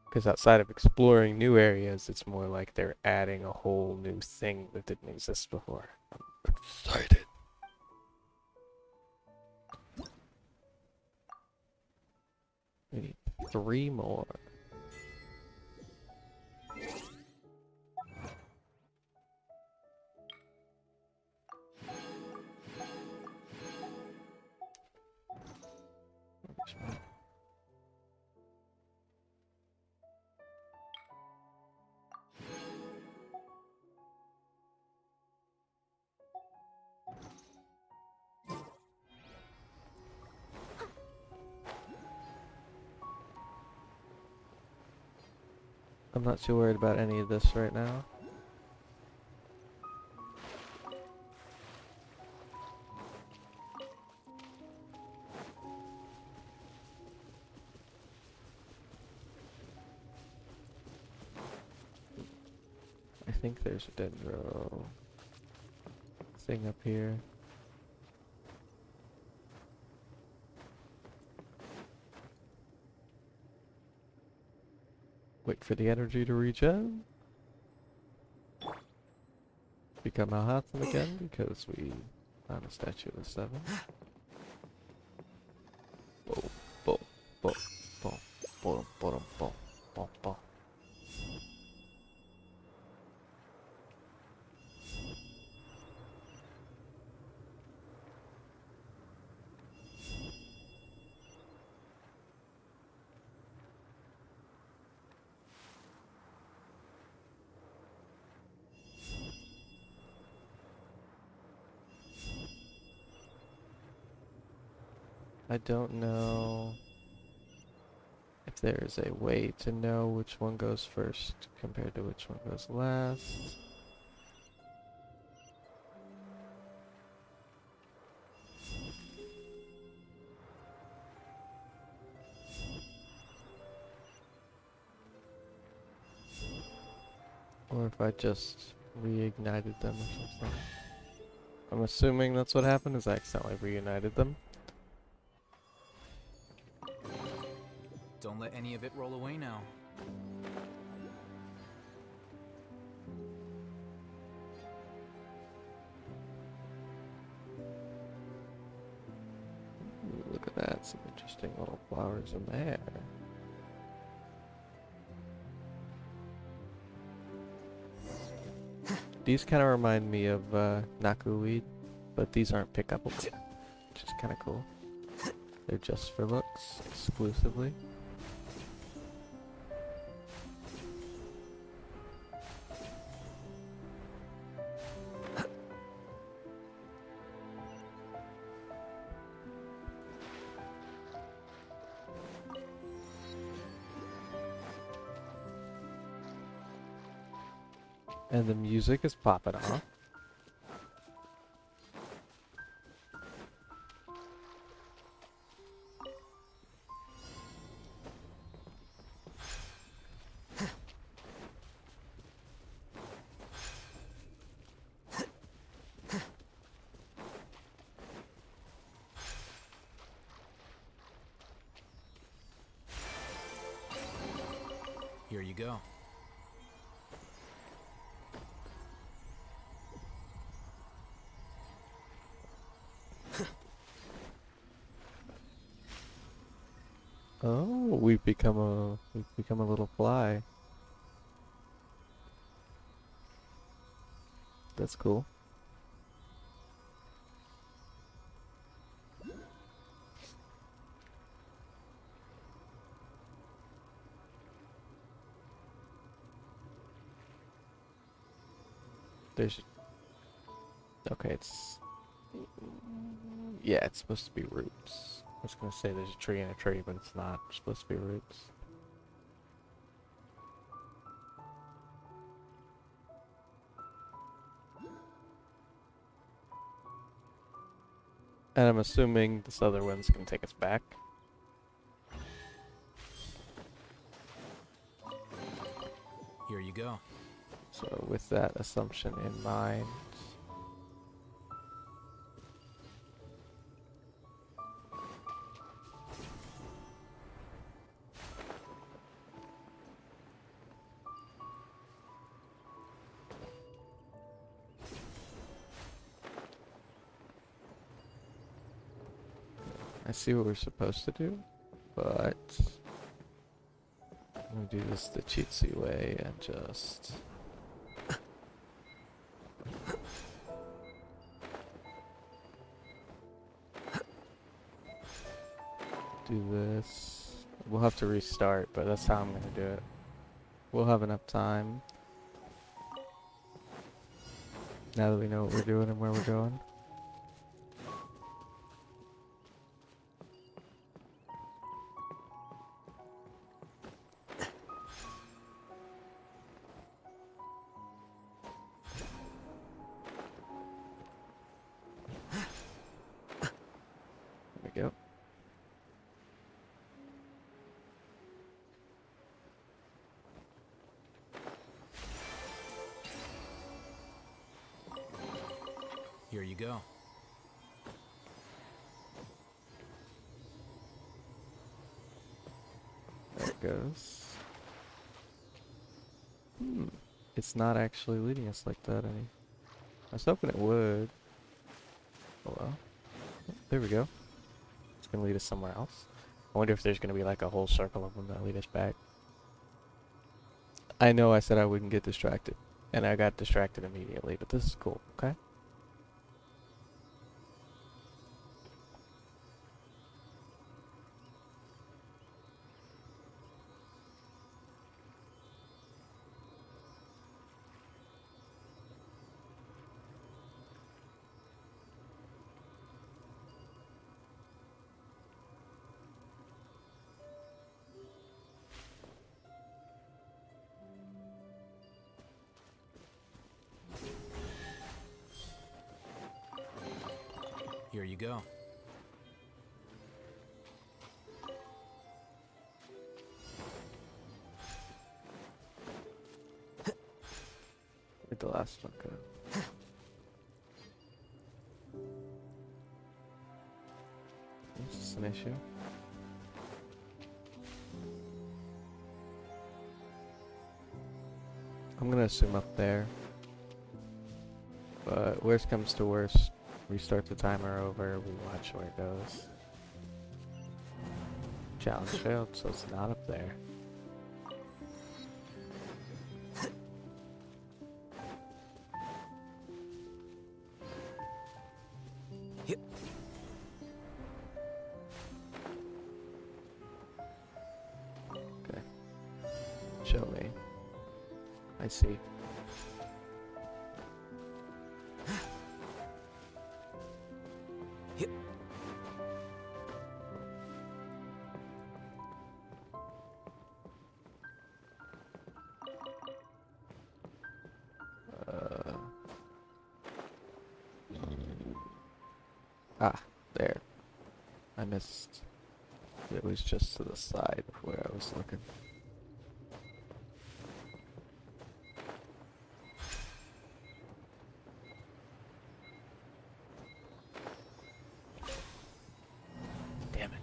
Because outside of exploring new areas, it's more like they're adding a whole new thing that didn't exist before. I'm excited. We need 3 more. I'm not too worried about any of this right now. I think there's a dendro thing up here. Wait for the energy to regen. Become Alhatham again because we found a statue of 7. Boom, boom, boom, boom, boom, boom, boom, boom, boom. I don't know if there's a way to know which one goes first compared to which one goes last. Or if I just reignited them or something. I'm assuming that's what happened, is I accidentally reunited them. Don't let any of it roll away now. Ooh, look at that, some interesting little flowers in there. These kind of remind me of knackwweed, but these aren't pickable, which is kind of cool. They're just for looks, exclusively. And the music is popping off. Here you go. Oh, we've become a little fly. That's cool. There's okay, yeah, it's supposed to be roots. I was gonna say there's a tree and a tree, but it's not. It's supposed to be roots. And I'm assuming this other one's gonna take us back. Here you go. So with that assumption in mind, I see what we're supposed to do, but I'm gonna do this the cheatsy way and just do this. We'll have to restart, but that's how I'm gonna do it. We'll have enough time now that we know what we're doing and where we're going. There we go. Here you go. There it goes. It's not actually leading us like that any. I was hoping it would. Oh well. There we go. It's gonna lead us somewhere else. I wonder if there's gonna be like a whole circle of them that lead us back. I know I said I wouldn't get distracted, and I got distracted immediately, but this is cool, okay? Here you go. Where'd the last one go? Is this an issue? I'm gonna assume up there. But worst comes to worst, restart the timer over, we watch where it goes. Challenge failed, so it's not up there. Yep. Okay. Show me. I see. Yep. Ah, there. I missed. It was just to the side of where I was looking. Damn it.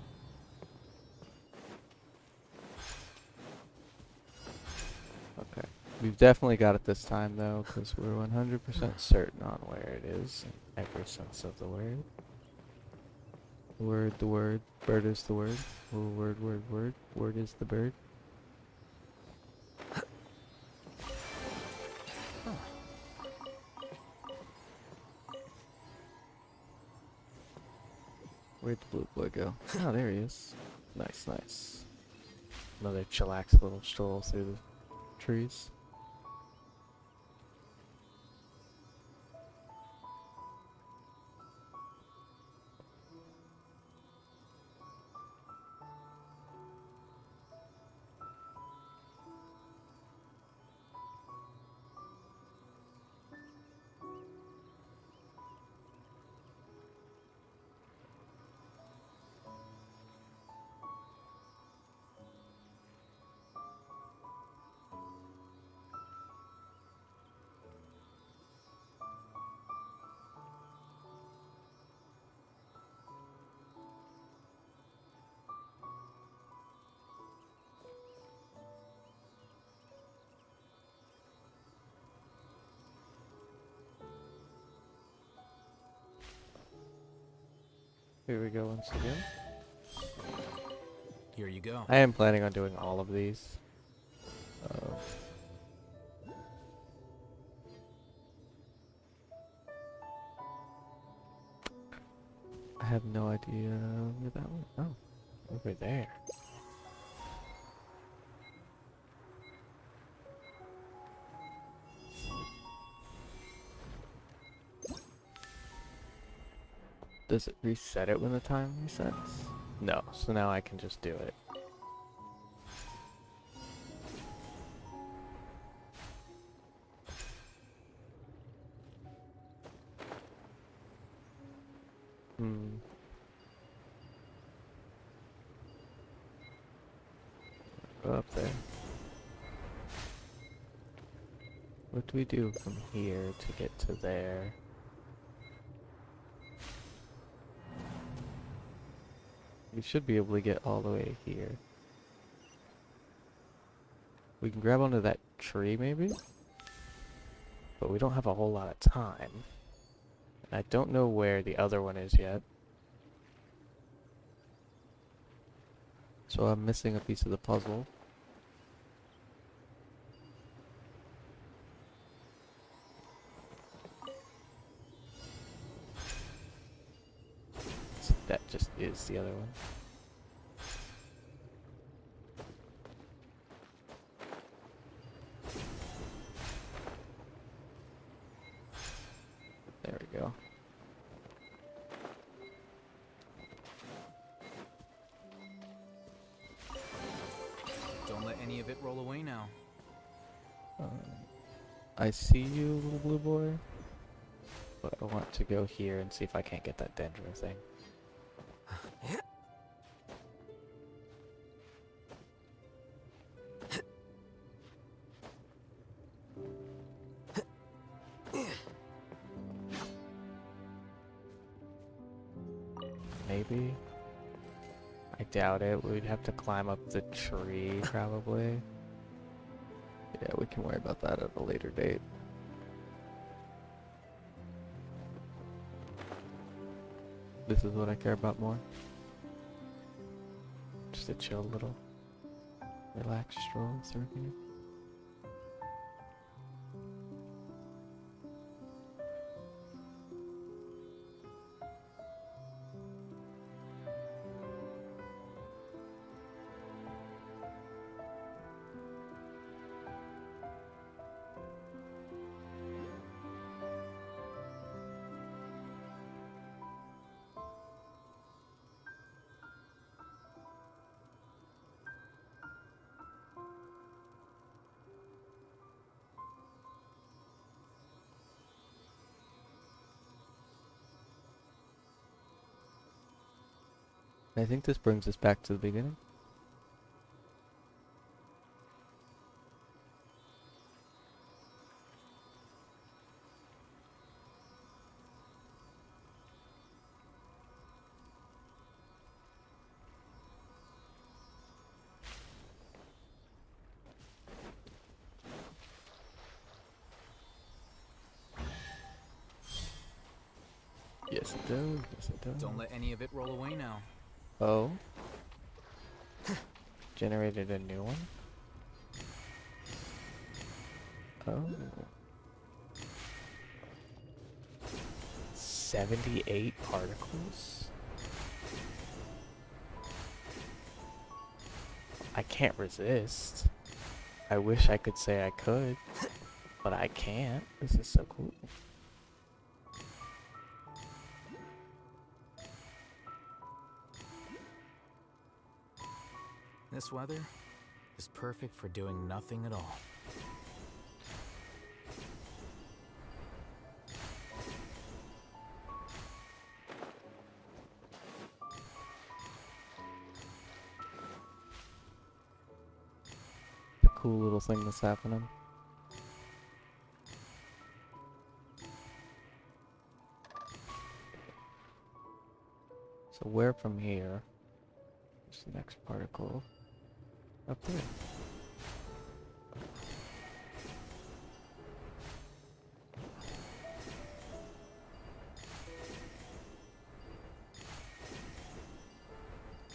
Okay. We've definitely got it this time though, because we're 100% certain on where it is in every sense of the word. Word, the word, bird is the word. Word, word, word. Word is the bird. Where'd the blue boy go? Oh, there he is. Nice, nice. Another chillax little stroll through the trees. Here we go once again. Here you go. I am planning on doing all of these. I have no idea where that went. Oh, over there. Does it reset it when the time resets? No, so now I can just do it. Go up there. What do we do from here to get to there? We should be able to get all the way here. We can grab onto that tree maybe? But we don't have a whole lot of time. And I don't know where the other one is yet. So I'm missing a piece of the puzzle. So that just is the other one. There we go. Don't let any of it roll away now. I see you, little blue boy. But I want to go here and see if I can't get that dendro thing. maybe. I doubt it. We'd have to climb up the tree, probably. Yeah, we can worry about that at a later date. This is what I care about more. Just a chill little, relaxed stroll through here. I think this brings us back to the beginning. Yes, it does. Yes, it does. Don't let any of it roll away now. Oh. Generated a new one? Oh. 78 particles? I can't resist. I wish I could say I could, but I can't. This is so cool. This weather is perfect for doing nothing at all. It's a cool little thing that's happening. So where from here is the next particle? Up there.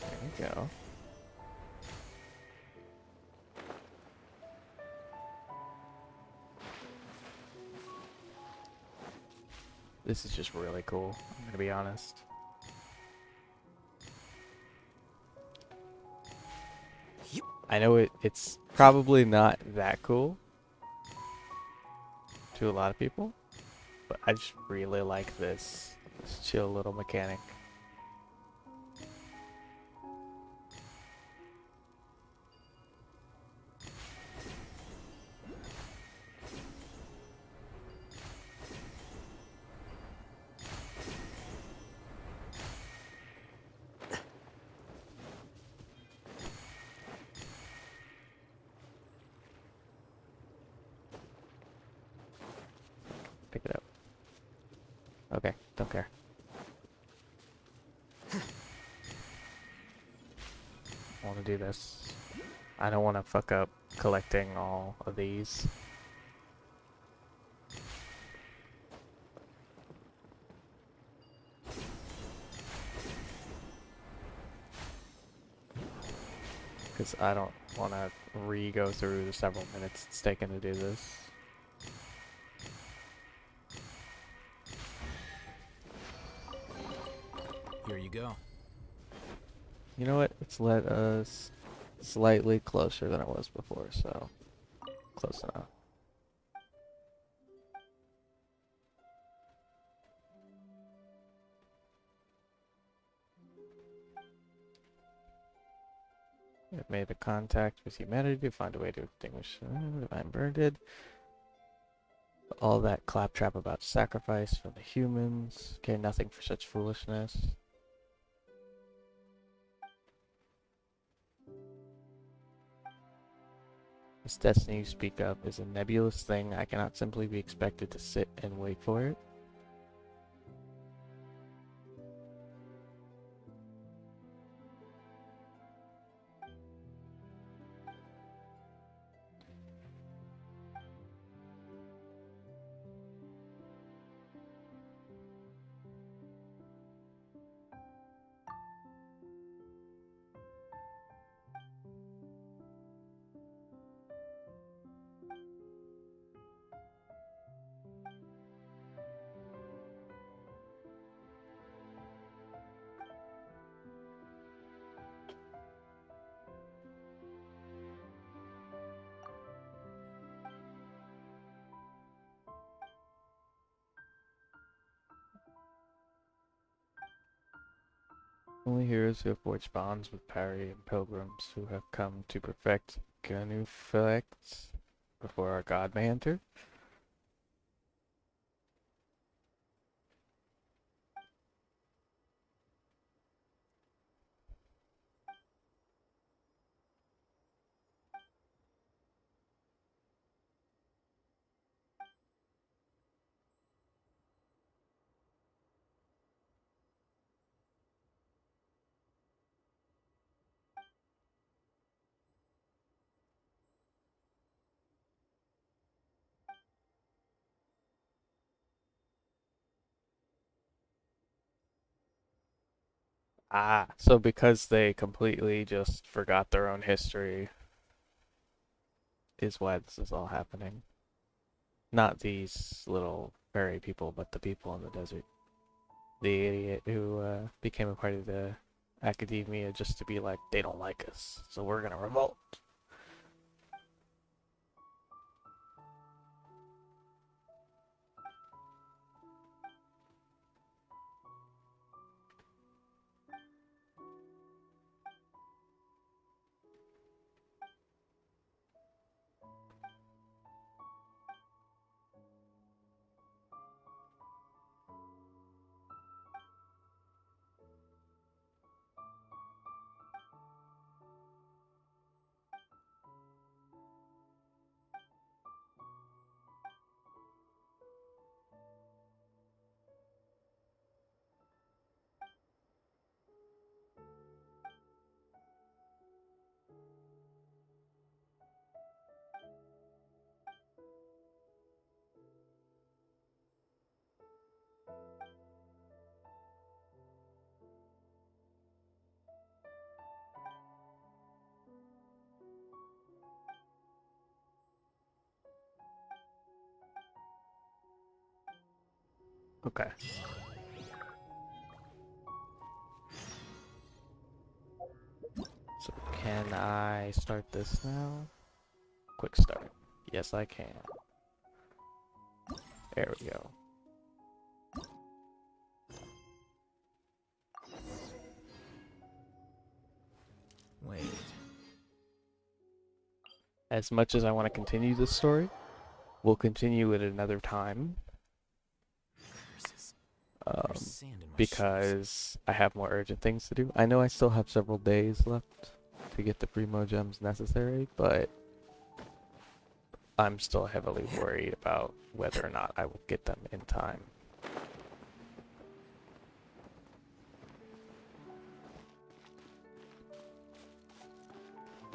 There we go. This is just really cool, I'm gonna be honest. I know it's probably not that cool to a lot of people, but I just really like this chill little mechanic. Pick it up. Okay, don't care. I want to do this. I don't want to fuck up collecting all of these. Because I don't want to re-go through the several minutes it's taken to do this. Here you go. You know what? It's let us slightly closer than it was before, so close enough. It made a contact with humanity to find a way to extinguish divine burden. All that claptrap about sacrifice from the humans. Care nothing for such foolishness. This destiny you speak of is a nebulous thing. I cannot simply be expected to sit and wait for it. Only heroes who have forged bonds with Parry and pilgrims who have come to perfect Gunuflex before our god may enter. Ah, so because they completely just forgot their own history is why this is all happening. Not these little fairy people, but the people in the desert. The idiot who became a part of the academia just to be like, they don't like us, so we're gonna revolt. Okay. So can I start this now? Quick start. Yes, I can. There we go. Wait. As much as I want to continue this story, we'll continue it another time. Curses. Um, There's sand in my shoes. because I have more urgent things to do. I know I still have several days left to get the primo gems necessary, but I'm still heavily worried about whether or not I will get them in time.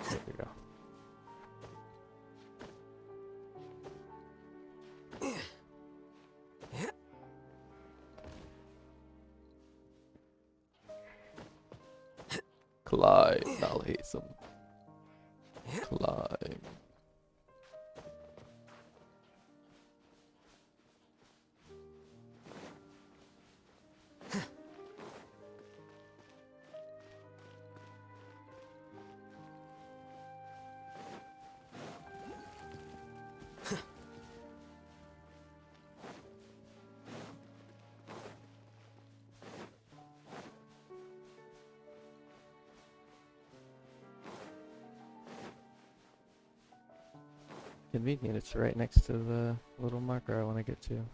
There we go. Climb, I'll hate some. Climb. Convenient, it's right next to the little marker I want to get to.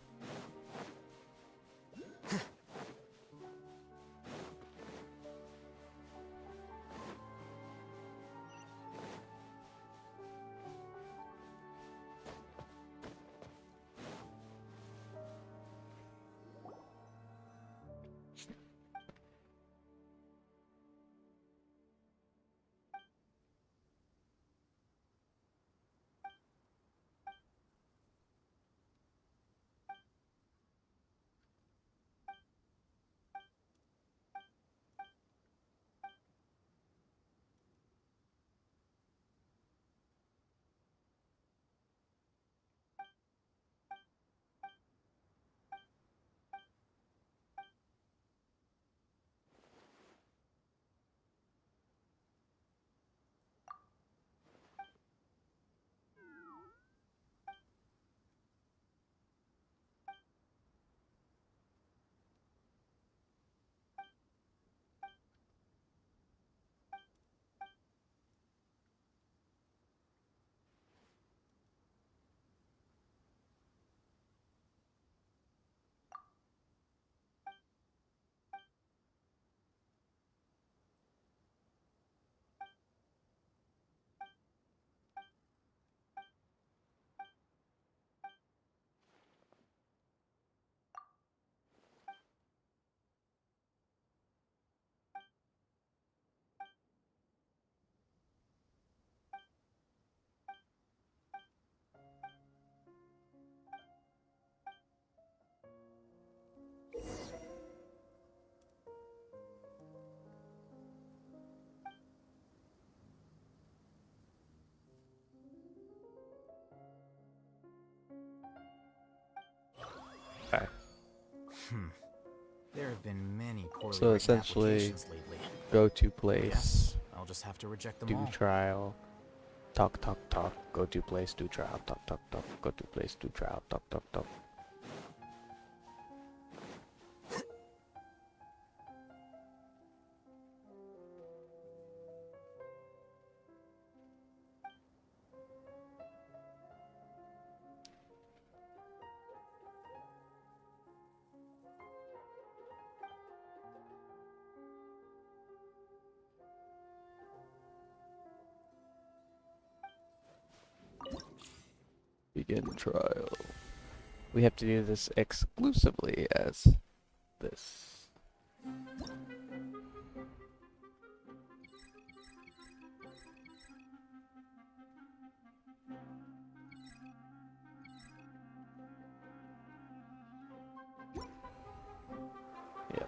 There have been many poorly So written essentially, applications lately. go to Guess place, I'll just have to reject them do all. trial, talk, talk, talk, go to place, do trial, talk, talk, talk, go to place, do trial, talk, talk, talk. Begin trial. We have to do this exclusively as this. Yeah.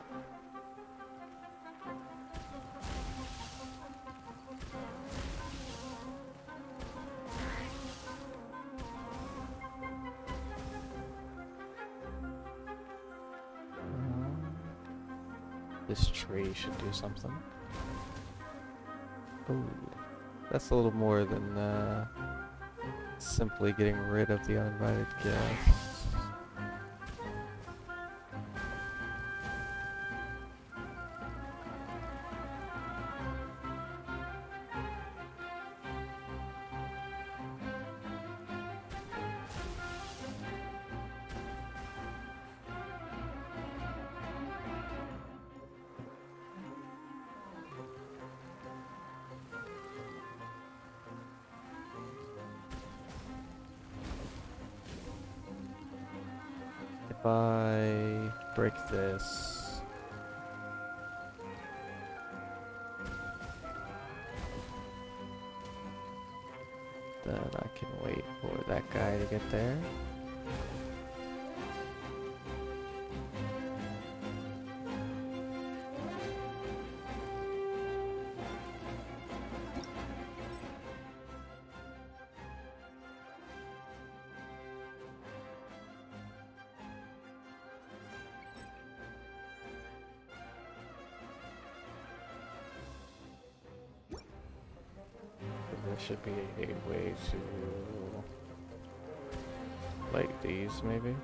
This tree should do something. Ooh, that's a little more than simply getting rid of the uninvited guests. If I break this, then I can wait for that guy to get there. There should be a way to like these, maybe.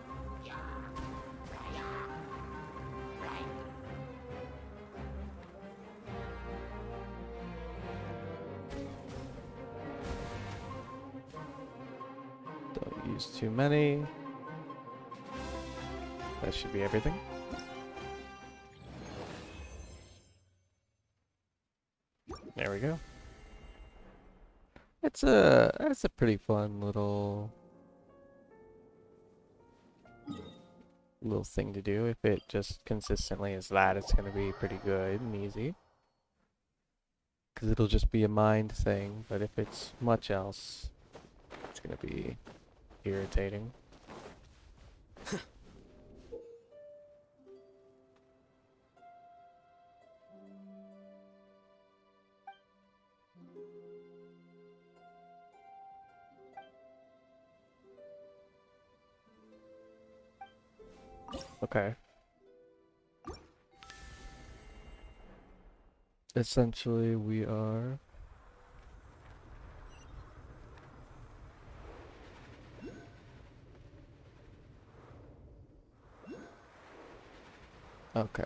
Don't use too many. That should be everything. There we go. It's a pretty fun little thing to do. If it just consistently is that, it's gonna be pretty good and easy. Cause it'll just be a mind thing, but if it's much else, it's gonna be irritating. Okay. Essentially, we are... Okay.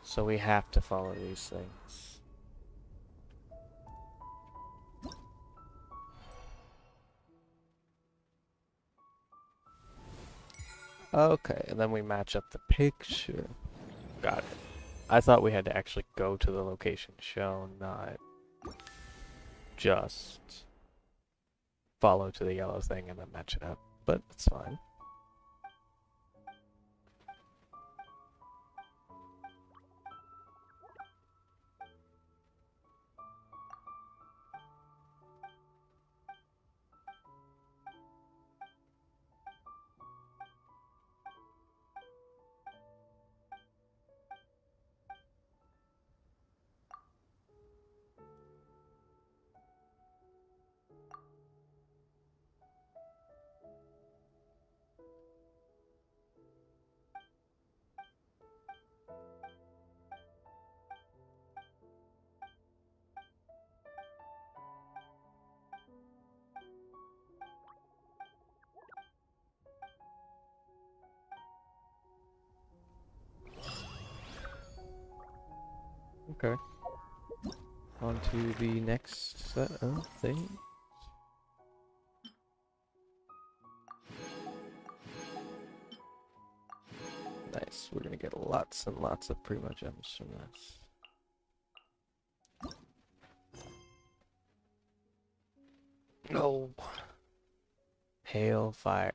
So we have to follow these things. Okay, and then we match up the picture. Got it. I thought we had to actually go to the location shown, not just follow to the yellow thing and then match it up, but it's fine. Okay. On to the next set of things. Nice. We're gonna get lots and lots of primo gems from this. No. Hail fire.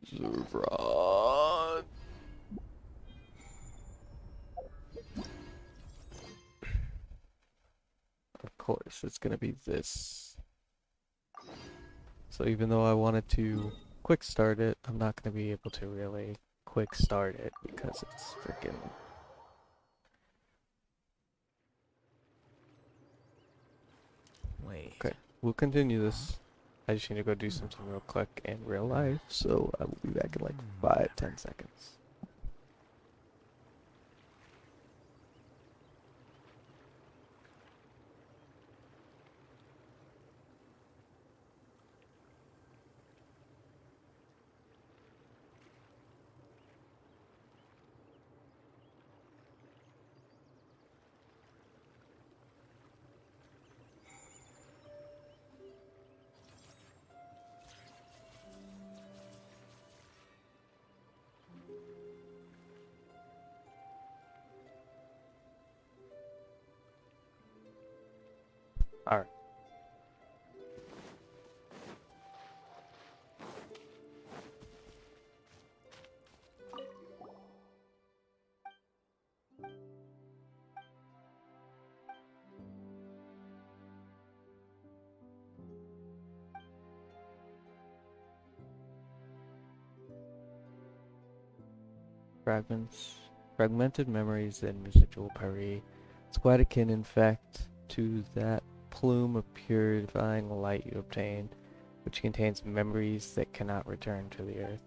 Zurbrod. Of course, it's gonna be this. So even though I wanted to quick start it, I'm not gonna be able to really quick start it because it's freaking. Wait. Okay, we'll continue this. I just need to go do something real quick in real life, so I will be back in like 5-10 seconds. Alright. Fragments. Fragmented memories and residual peri. It's quite akin, in fact, to that plume of purifying light you obtain, which contains memories that cannot return to the earth.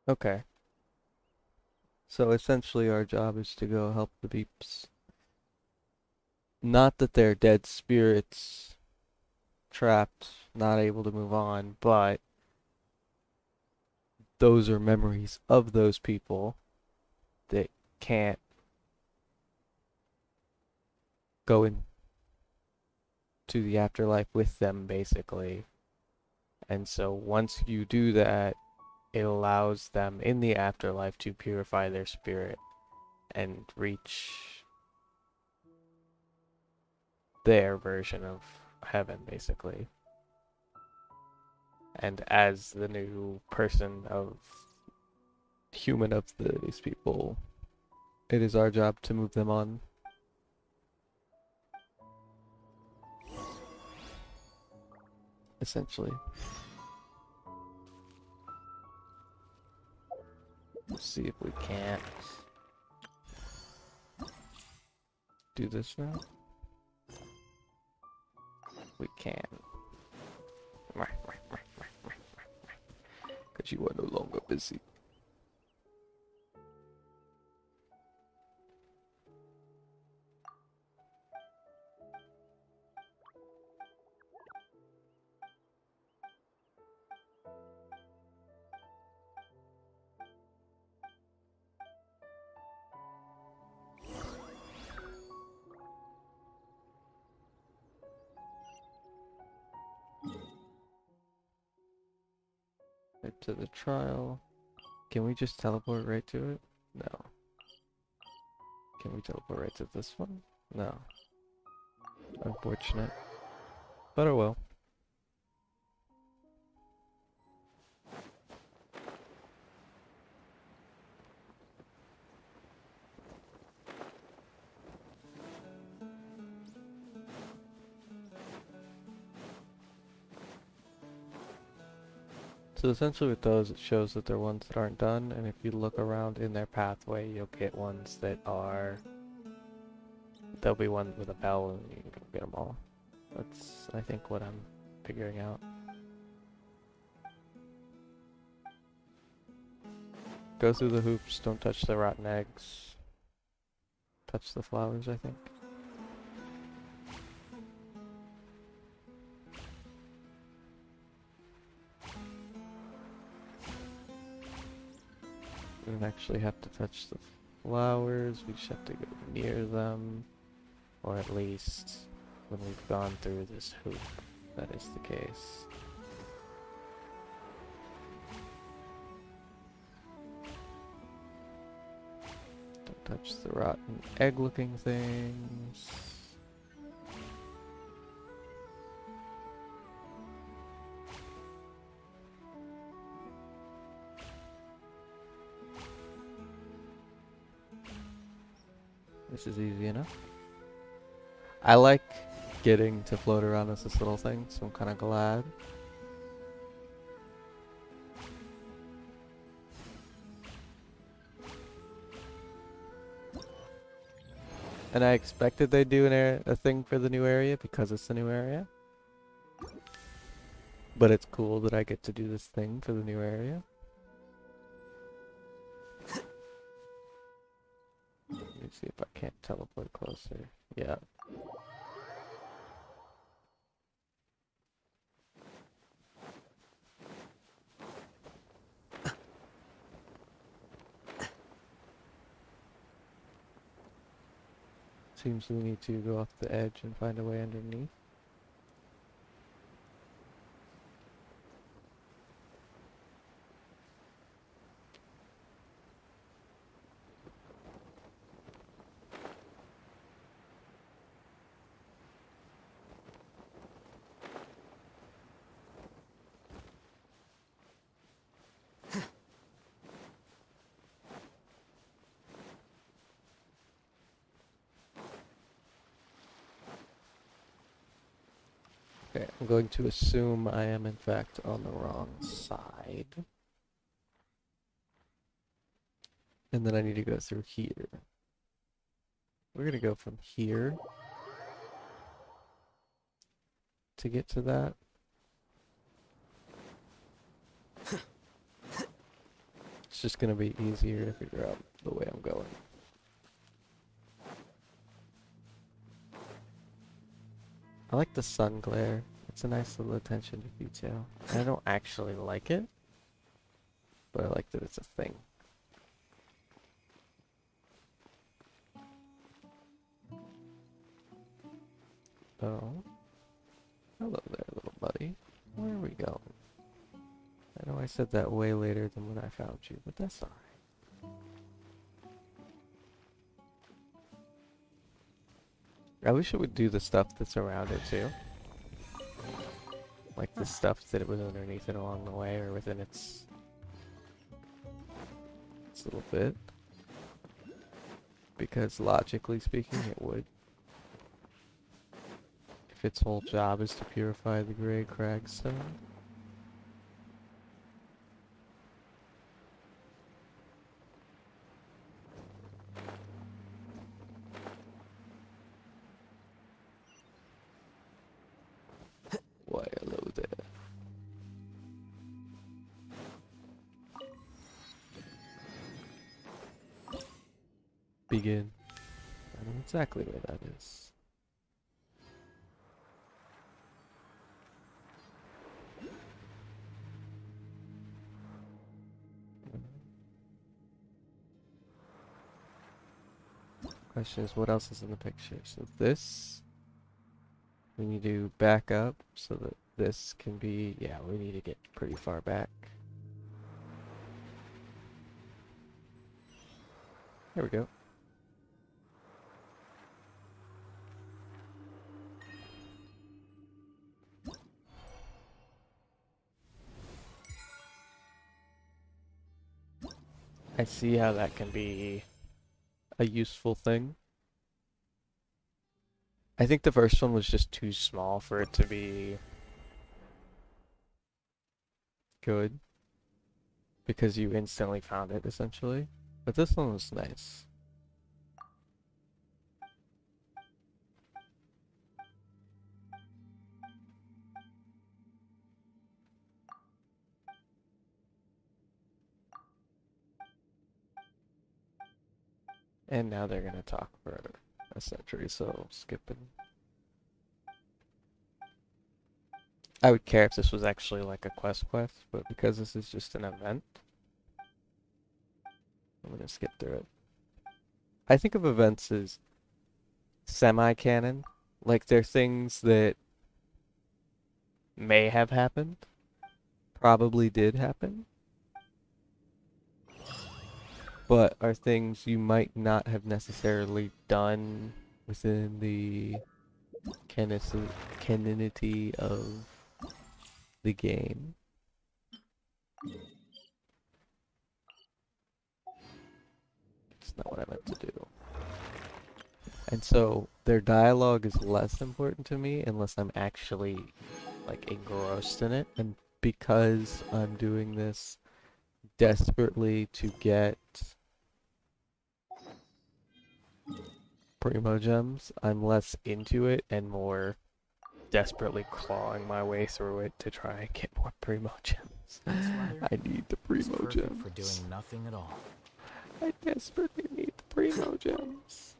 Okay. So essentially our job is to go help the beeps. Not that they're dead spirits, trapped, not able to move on, but those are memories of those people that can't go into the afterlife with them, basically. And so once you do that, it allows them in the afterlife to purify their spirit and reach their version of heaven, basically. And as the new person of human of these people, it is our job to move them on. Essentially. Let's see if we can't do this now. We can. Because you are no longer busy. Right to the trial. Can we just teleport right to it? No. Can we teleport right to this one? No. Unfortunate. But oh well. So essentially what it does, it shows that there are ones that aren't done, and if you look around in their pathway, you'll get ones that are... There'll be one with a bell, and you can get them all. That's, I think, what I'm figuring out. Go through the hoops, don't touch the rotten eggs. Touch the flowers, I think. We don't actually have to touch the flowers, we just have to go near them. Or at least, when we've gone through this hoop, that is the case. Don't touch the rotten egg-looking things. This is easy enough. I like getting to float around as this little thing, so I'm kind of glad. And I expected they'd do a thing for the new area because it's the new area. But it's cool that I get to do this thing for the new area. Let me see if I can't teleport closer. Yeah. Seems we need to go off the edge and find a way underneath. Okay, I'm going to assume I am in fact on the wrong side. And then I need to go through here. We're gonna go from here to get to that. It's just gonna be easier to figure out the way I'm going. I like the sun glare. It's a nice little attention to detail. I don't actually like it, but I like that it's a thing. Oh. Hello there, little buddy. Where are we going? I know I said that way later than when I found you, but that's alright. I wish it would do the stuff that's around it too. Like the stuff that it was underneath it along the way or within its little bit. Because logically speaking it would. If its whole job is to purify the gray cragstone. Why, hello there. Begin. I know exactly where that is. Question is, what else is in the picture? So this, we need to back up so that this can be, yeah, we need to get pretty far back. There we go. I see how that can be a useful thing. I think the first one was just too small for it to be good, because you instantly found it, essentially. But this one was nice. And now they're gonna talk for a century, so skipping. I would care if this was actually like a quest, but because this is just an event, I'm gonna skip through it. I think of events as semi-canon. Like, they're things that may have happened, probably did happen, but are things you might not have necessarily done within the canonity of the game. It's not what I meant to do. And so their dialogue is less important to me unless I'm actually like engrossed in it. And because I'm doing this desperately to get Primo Gems, I'm less into it and more desperately clawing my way through it to try and get more Primo Gems. This weather I need the is Primo perfect Gems. for doing nothing at all. I desperately need the Primo Gems.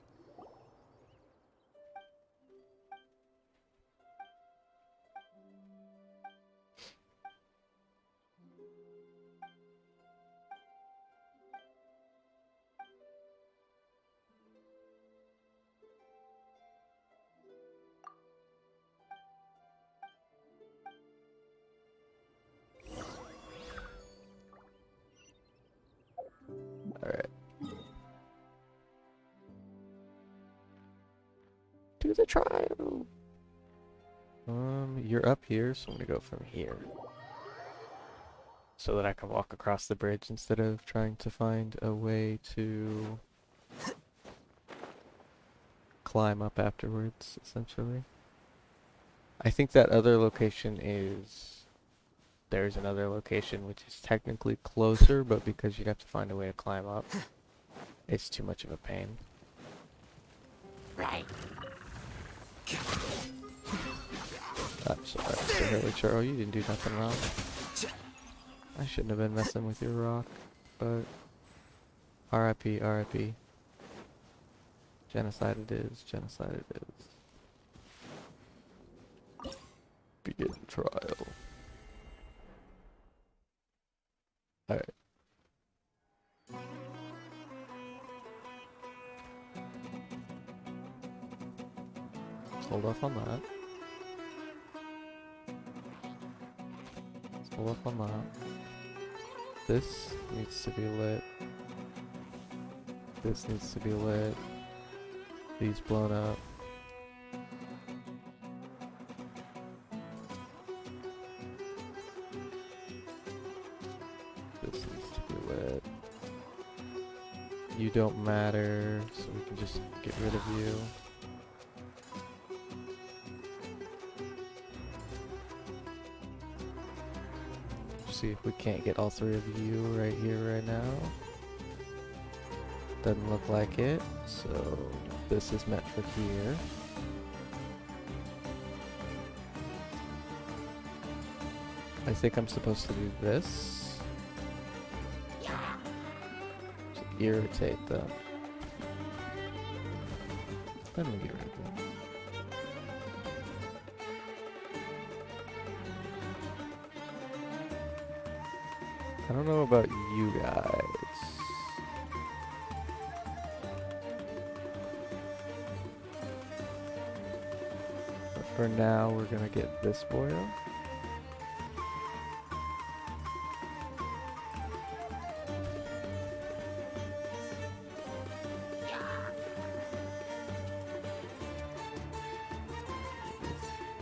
Alright. Do the trial. You're up here, so I'm gonna go from here. So that I can walk across the bridge instead of trying to find a way to climb up afterwards, essentially. I think that other location is... There's another location which is technically closer, but because you'd have to find a way to climb up, it's too much of a pain. Right. I'm sorry, Mr. Hurley Churl, you didn't do nothing wrong. I shouldn't have been messing with your rock, but... R.I.P., R.I.P. Genocide it is, genocide it is. Begin trial. Alright. Hold off on that. Let's hold off on that. This needs to be lit. This needs to be lit. These blown up. This needs to be lit. You don't matter, so we can just get rid of you. See if we can't get all three of you right here, right now. Doesn't look like it, so this is meant for here. I think I'm supposed to do this. To irritate them. Let me get rid of them. I don't know about you guys. But for now, we're gonna get this boil.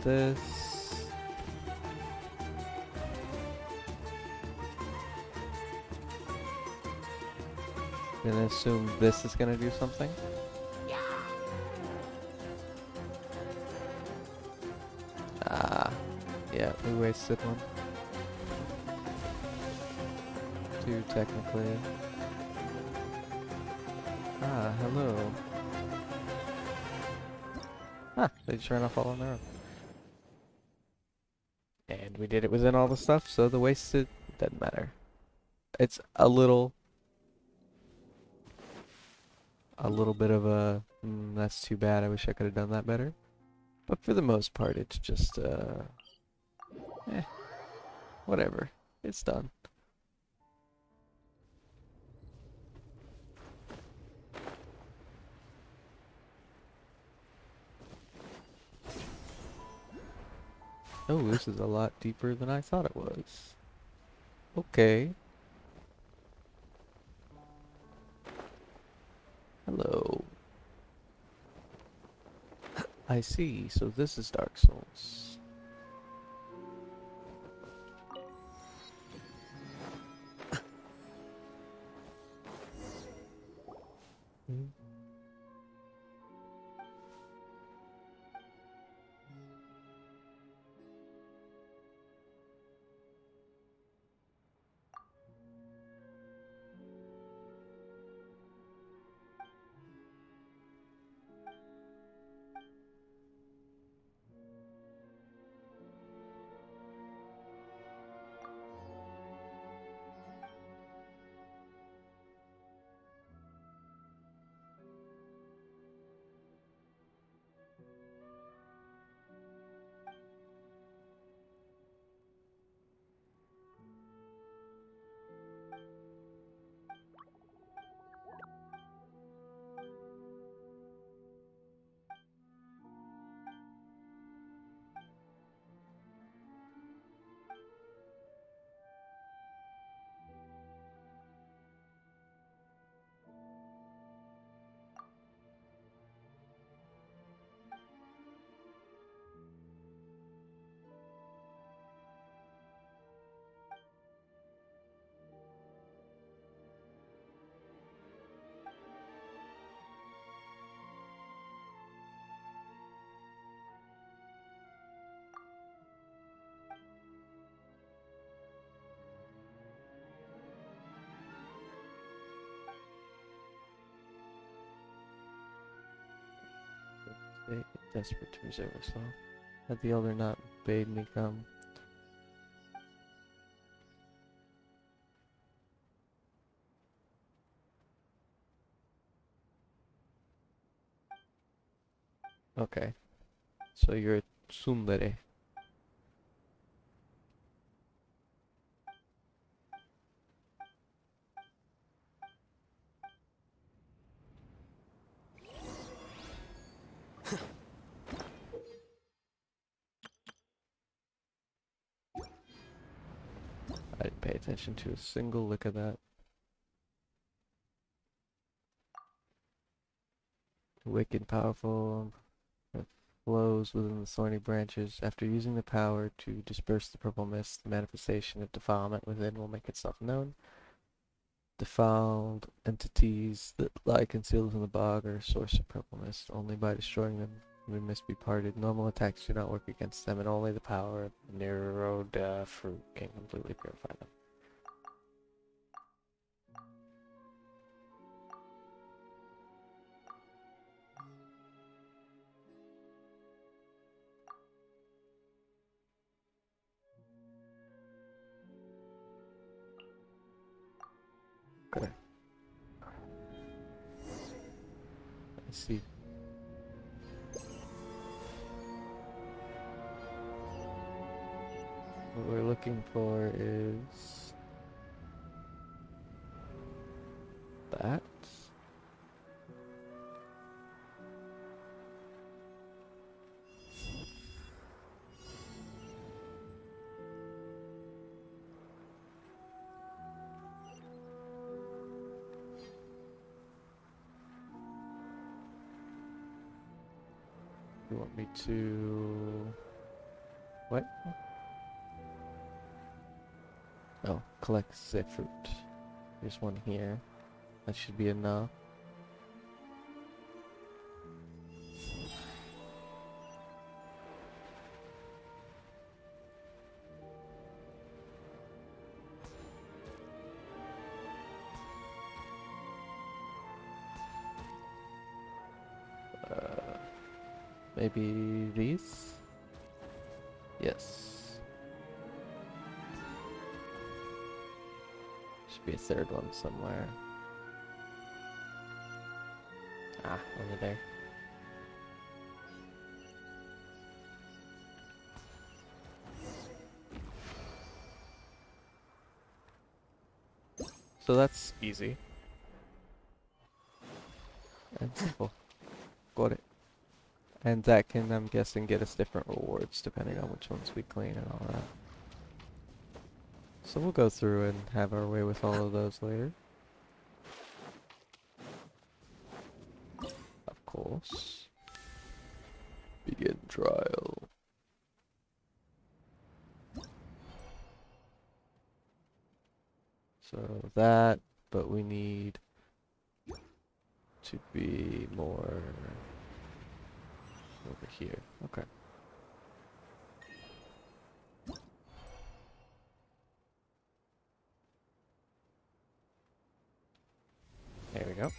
This. gonna assume this is gonna do something. Ah, yeah, we wasted one. Two, technically. Ah, hello. Ah, they just ran off all on their own. And we did it within all the stuff, so the wasted doesn't matter. It's a little bit of a, that's too bad, I wish I could have done that better. But for the most part, it's just, whatever. It's done. Oh, this is a lot deeper than I thought it was. Okay. Hello. I see, so this is Dark Souls. Hmm. They get desperate to preserve us all. Had the elder not bade me come. Okay. So you're a tsundere. I didn't pay attention to a single lick of that. Wicked powerful. It flows within the thorny branches. After using the power to disperse the purple mist, the manifestation of defilement within will make itself known. Defiled entities that lie concealed within the bog are a source of purple mist. Only by destroying them we must be parted. Normal attacks do not work against them, and only the power of Neroda fruit can completely purify them. Okay. I see. What we're looking for is that. You want me to... What? Oh, collect the fruit. There's one here. That should be enough. Maybe these? Yes. Should be a third one somewhere. Ah, over there. So that's easy. And simple. Got it. And that can, I'm guessing, get us different rewards depending on which ones we clean and all that. So we'll go through and have our way with all of those later. Of course. Begin trial. So that, but we need to be more over here. Okay. There we go.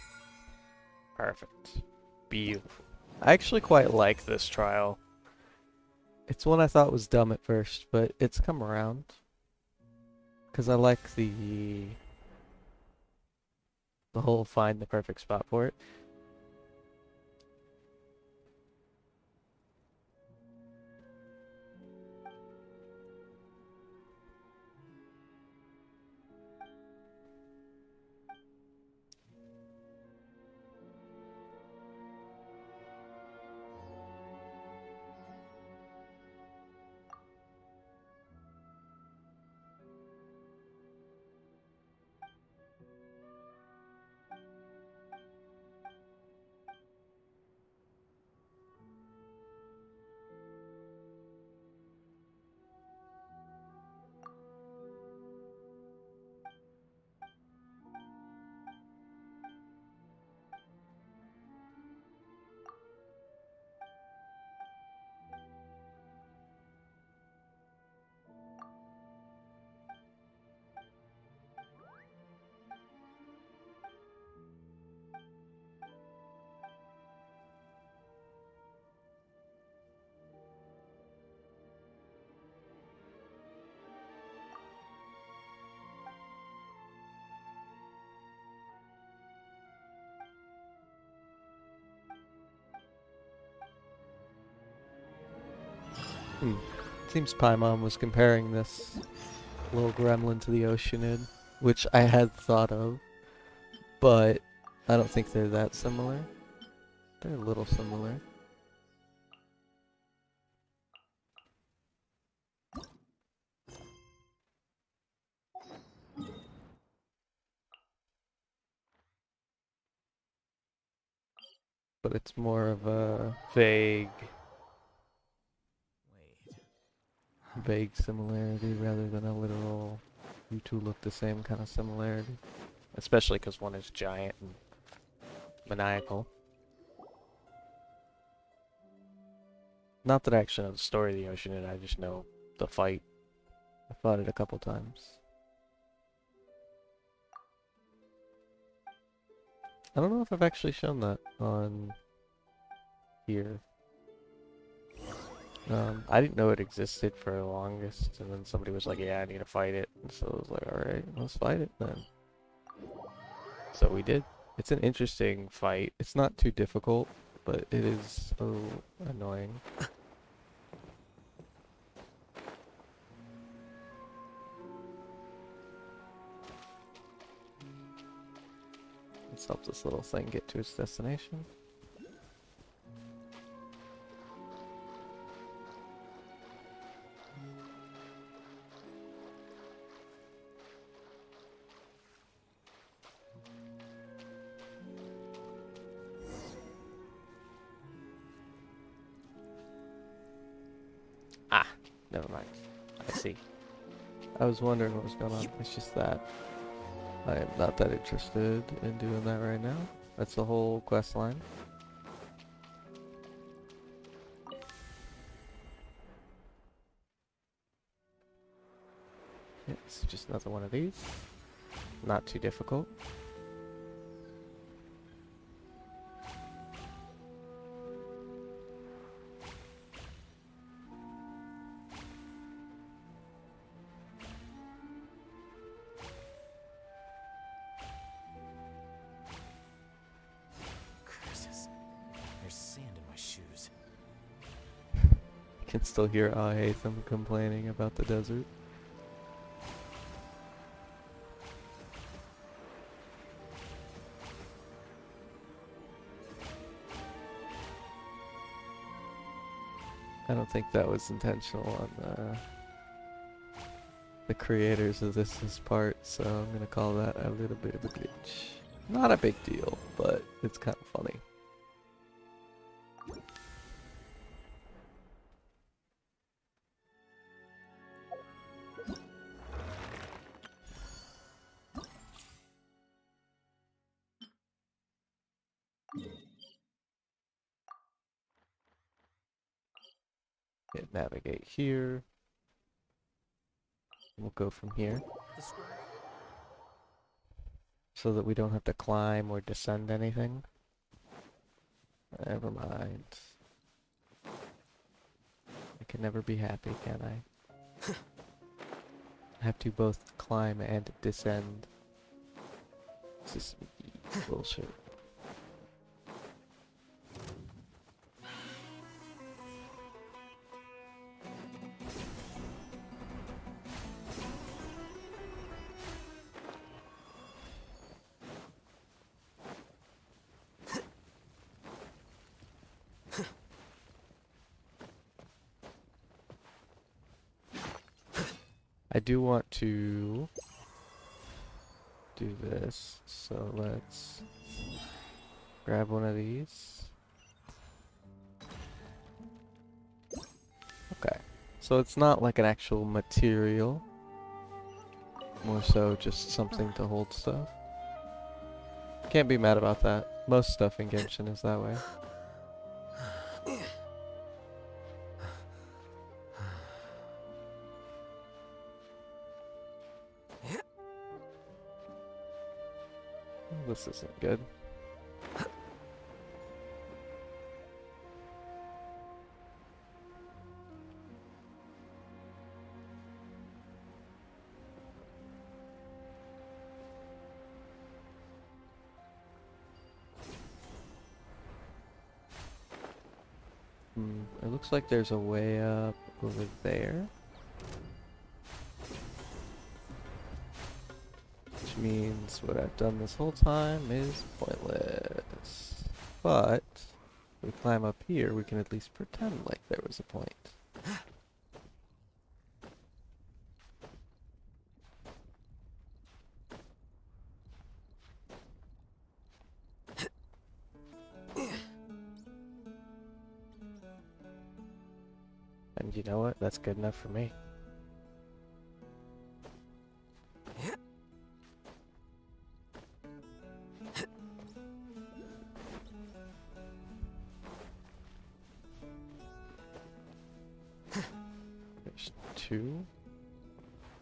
Perfect. Beautiful. I actually quite like this trial. It's one I thought was dumb at first, but it's come around. Because I like the whole find the perfect spot for it. Seems Paimon was comparing this little gremlin to the Oceanid, which I had thought of, but I don't think they're that similar. They're a little similar. But it's more of a vague similarity rather than a literal you two look the same kind of similarity. Especially because one is giant and maniacal. Not that I actually know the story of the Oceanid, I just know the fight. I fought it a couple times. I don't know if I've actually shown that on here. I didn't know it existed for the longest, and then somebody was like, yeah, I need to fight it. And so I was like, alright, let's fight it then. So we did. It's an interesting fight. It's not too difficult, but it is annoying. Let's help this little thing get to its destination. Ah, never mind. I see. I was wondering what was going on. It's just that. I am not that interested in doing that right now. That's the whole quest line. It's just another one of these. Not too difficult. Curses. There's sand in my shoes. You can still hear I hate them complaining about the desert. I don't think that was intentional on the creators of this part, so I'm gonna call that a little bit of a glitch. Not a big deal, but it's kind of funny. Hit navigate here. We'll go from here so that we don't have to climb or descend anything. Never mind. I can never be happy, can I? I have to both climb and descend. This is bullshit. I do want to do this, so let's grab one of these. Okay, so it's not like an actual material, more so just something to hold stuff. Can't be mad about that. Most stuff in Genshin is that way. This isn't good. It looks like there's a way up over there. Which means what I've done this whole time is pointless. But if we climb up here, we can at least pretend like there was a point. And you know what? That's good enough for me. There's two.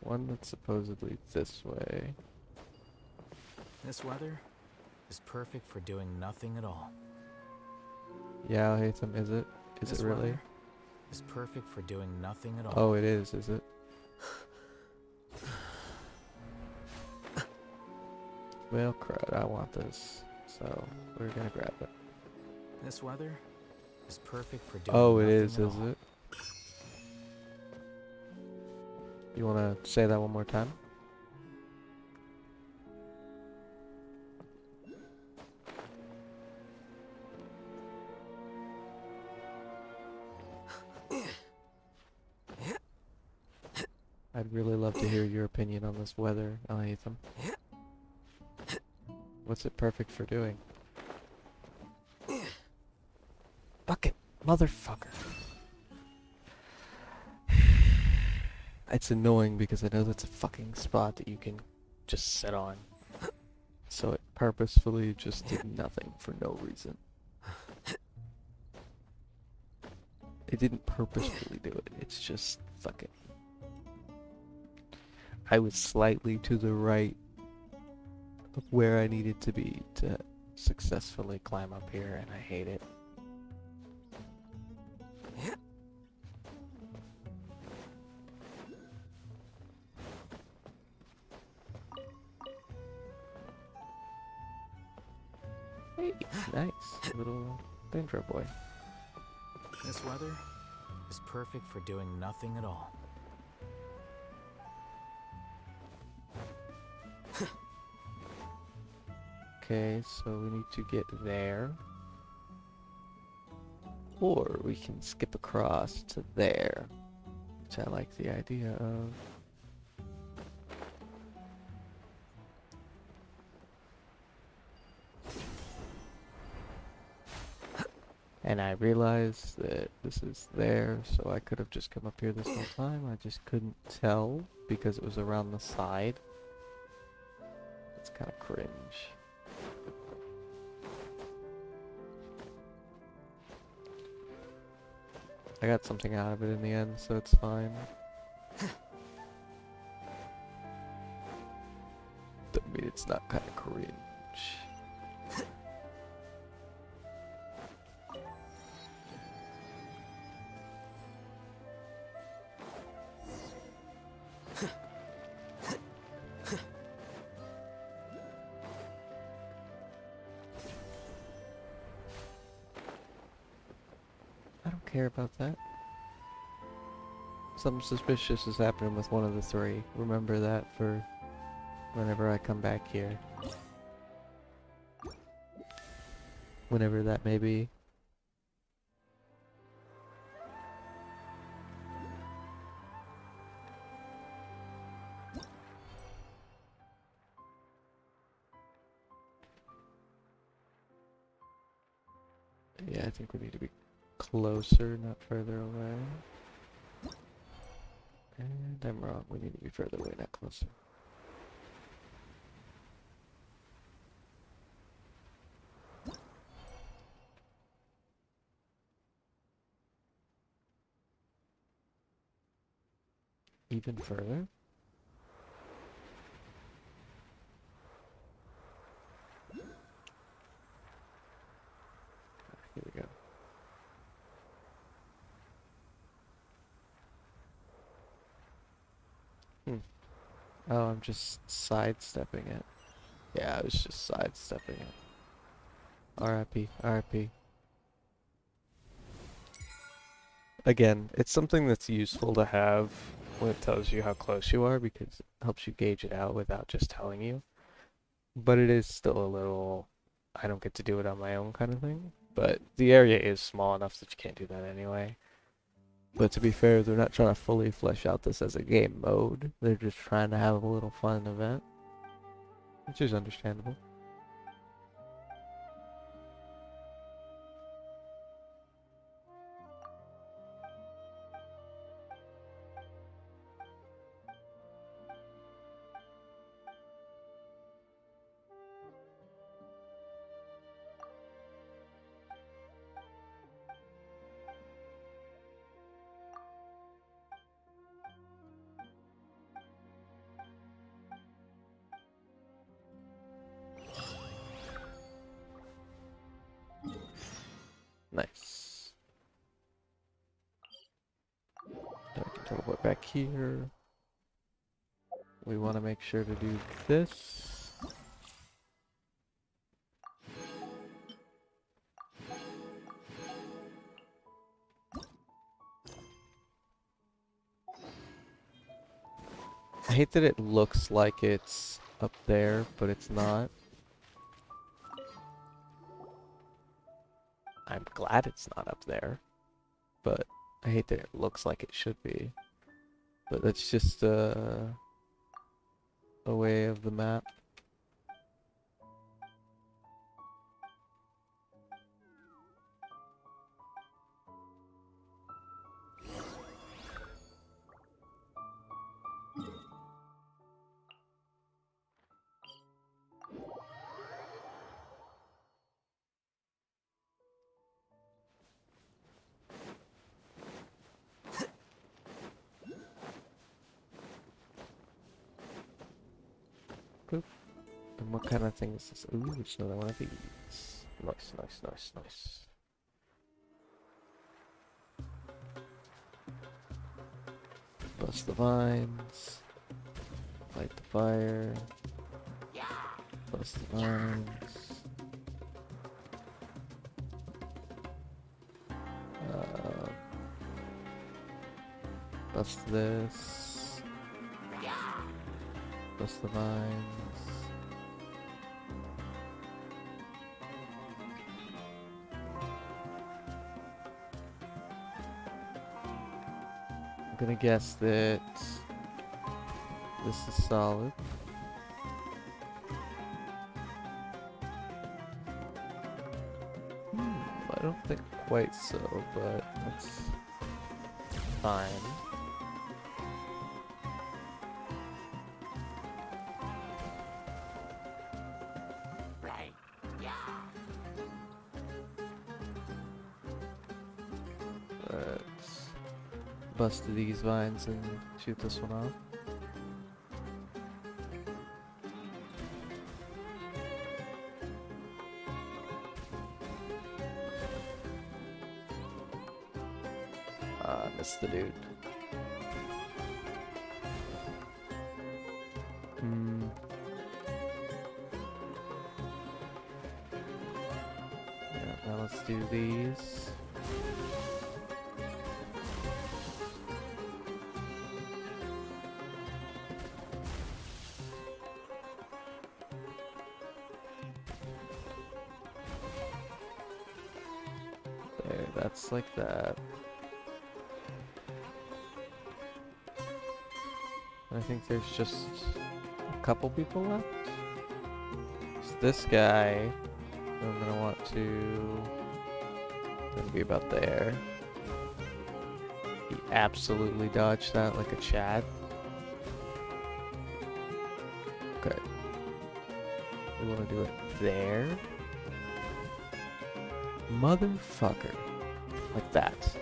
One that's supposedly this way. This weather is perfect for doing nothing at all. Yeah, Hatham, is it? Is This it really? weather is perfect for doing nothing at all. Oh, it is it? Well, crud, I want this. So, we're gonna grab it. This weather is perfect for doing Oh, it nothing is at all. it? You wanna say that one more time? I'd really love to hear your opinion on this weather, Alhaitham. What's it perfect for doing? Fucking motherfucker. It's annoying because I know that's a fucking spot that you can just sit on purposefully just did nothing for no reason. It didn't purposefully do it. It's just fucking. I was slightly to the right of where I needed to be to successfully climb up here, and I hate it. Hey, nice little Dendro boy. This weather is perfect for doing nothing at all. Okay, so we need to get there. Or we can skip across to there, which I like the idea of. And I realized that this is there, so I could have just come up here this whole time. I just couldn't tell because it was around the side. It's kind of cringe. I got something out of it in the end, so it's fine. I mean, it's not kind of cringe. I don't care about that. Something suspicious is happening with one of the three. Remember that for whenever I come back here. Whenever that may be. Yeah, I think we need to be closer, not further away. And I'm wrong. We need to be further away, not closer. Even further? Here we go. Oh, I'm just sidestepping it. Yeah, I was just sidestepping it. RIP, RIP. Again, it's something that's useful to have when it tells you how close you are because it helps you gauge it out without just telling you. But it is still a little, I don't get to do it on my own kind of thing. But the area is small enough that you can't do that anyway. But to be fair, they're not trying to fully flesh out this as a game mode. They're just trying to have a little fun event. Which is understandable. Nice. Now we can teleport back here. We want to make sure to do this. I hate that it looks like it's up there, but it's not. I'm glad it's not up there, but I hate that it looks like it should be. But that's just a way of the map. And what kind of thing is this? Ooh, it's another one of these. Nice, nice, nice, nice. Bust the vines. Light the fire. Bust the vines. Bust this. Bust the vines. I'm gonna guess that this is solid. I don't think quite so, but that's fine. Let's bust these vines and shoot this one off. Missed the dude. Yeah, now let's do these. There, that's like that. I think there's just a couple people left. It's this guy. I'm gonna want to. Gonna be about there. He absolutely dodged that like a Chad. Okay. We want to do it there. Motherfucker. Like that.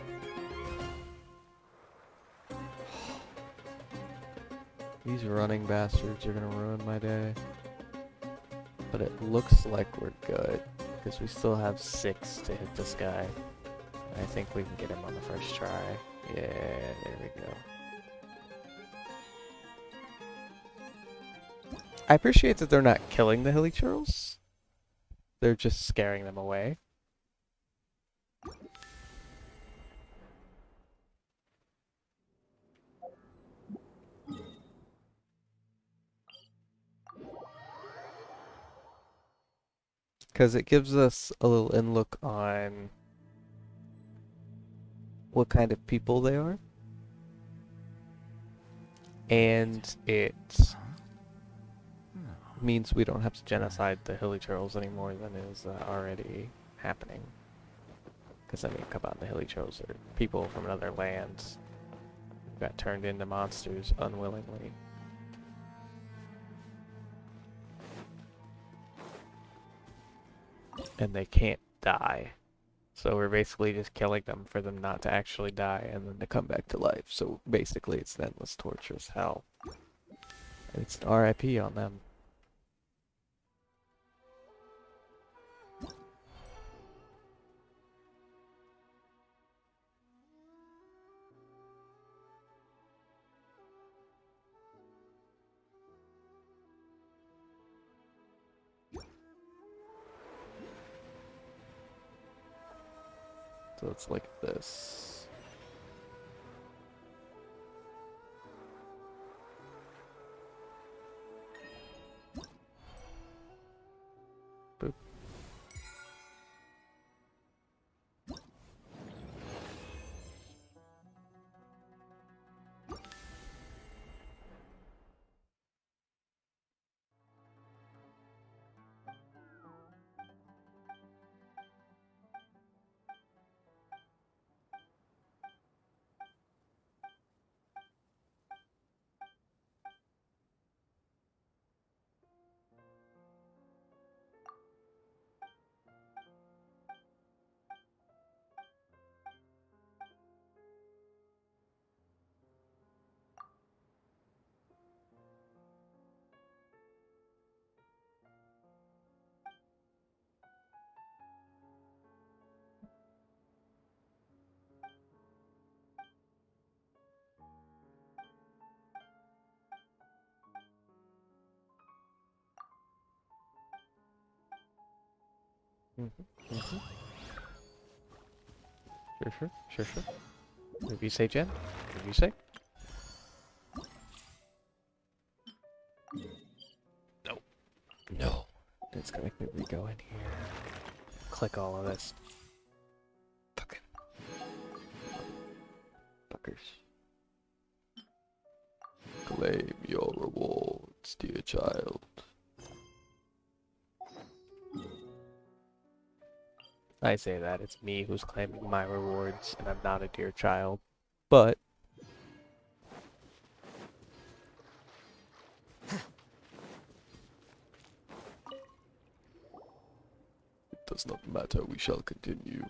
These running bastards are gonna ruin my day. But it looks like we're good, because we still have 6 to hit this guy. I think we can get him on the first try. Yeah, there we go. I appreciate that they're not killing the hilly churls. They're just scaring them away. Because it gives us a little in-look on what kind of people they are. And it means we don't have to genocide the hilly churls any more than is already happening. Because I mean, come on, the hilly churls are people from another land who got turned into monsters unwillingly. And they can't die. So we're basically just killing them for them not to actually die and then to come back to life. So basically it's an endless torturous hell. And it's an RIP on them. So it's like this. Boop. Mm-hmm. Sure. What do you say, Jen? What do you say? No. No. It's gonna make me re-go in here. Click all of this. Fucking fuckers. Claim your rewards, dear child. I say that, it's me who's claiming my rewards, and I'm not a dear child. But it does not matter, we shall continue.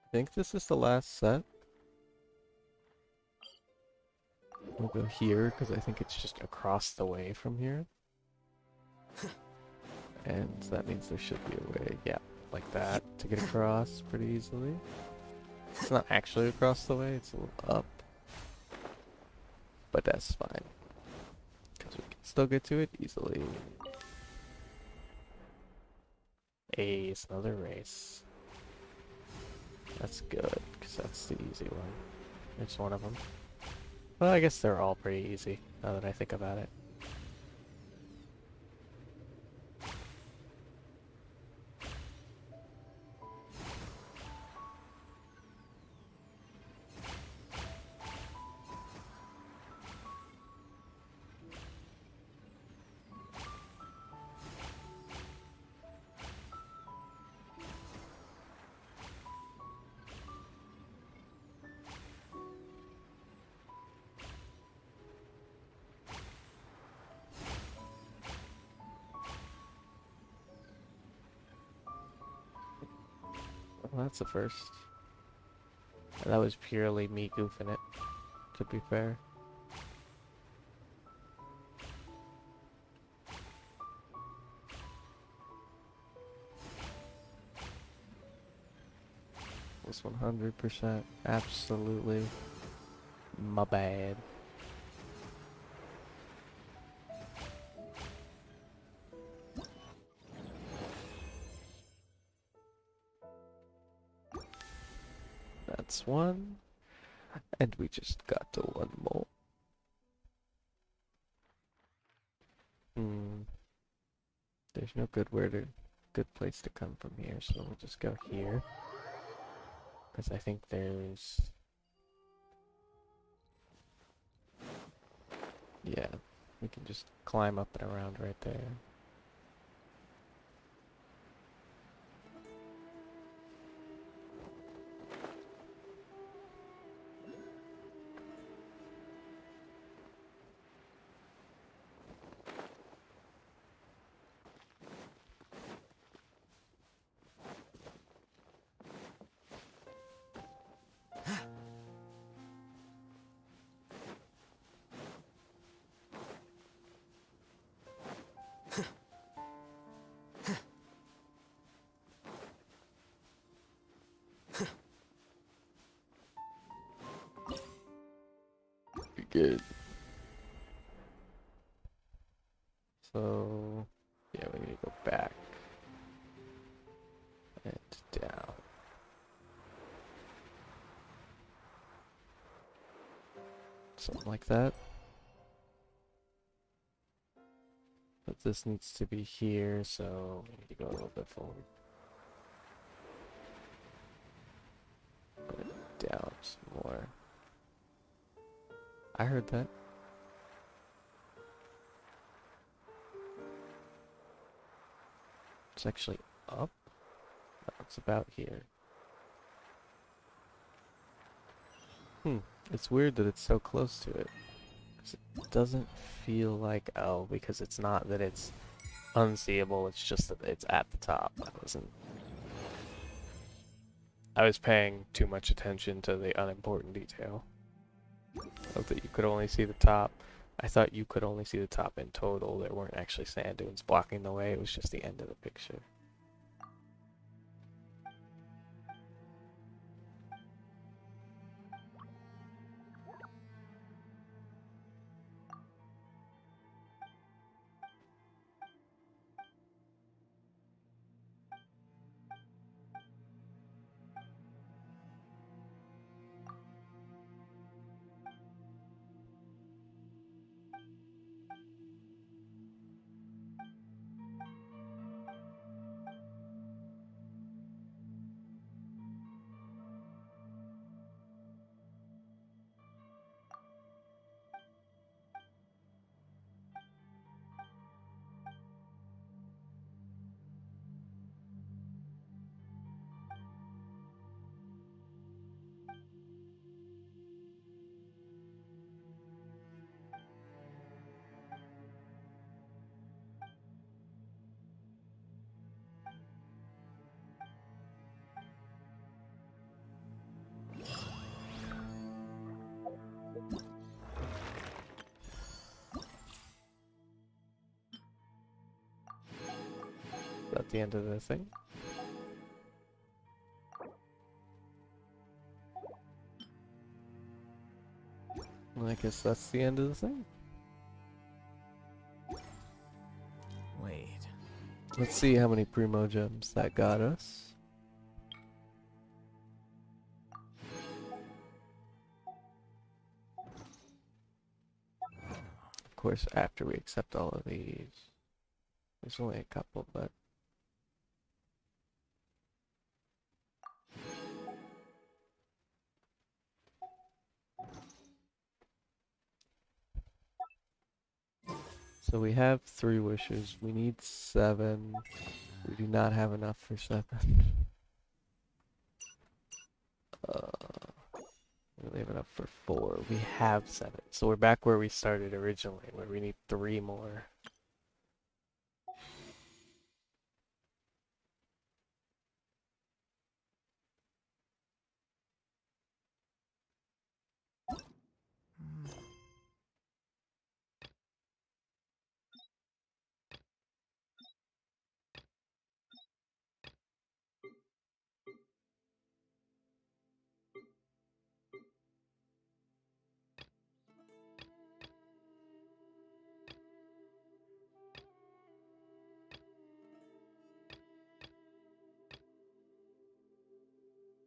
I think this is the last set. We'll go here, because I think it's just across the way from here. And that means there should be a way, yeah, like that, to get across pretty easily. It's not actually across the way, it's a little up. But that's fine. Because we can still get to it easily. Hey, it's another race. That's good, because that's the easy one. It's one of them. Well, I guess they're all pretty easy, now that I think about it. Well, that's the first. And that was purely me goofing it, to be fair. Was 100% absolutely my bad. That's one. And we just got to one more. There's no good place to come from here, so we'll just go here. Because I think there's... Yeah, we can just climb up and around right there. Good. So, yeah, we need to go back and down. Something like that. But this needs to be here, so we need to go a little bit forward. But down some more. I heard that. It's actually up? No, it's about here. It's weird that it's so close to it. 'Cause it doesn't feel like, oh, because it's not that it's unseeable, it's just that it's at the top. I was paying too much attention to the unimportant detail. Of that you could only see the top. I thought you could only see the top in total. There weren't actually sand dunes blocking the way, it was just the end of the picture. that the end of the thing? Well, I guess that's the end of the thing. Wait. Let's see how many primo gems that got us. Of course, after we accept all of these. There's only a couple, but... So we have 3 wishes. We need 7. We do not have enough for 7. We leave it up for 4. We have 7. So we're back where we started originally, where we need 3 more.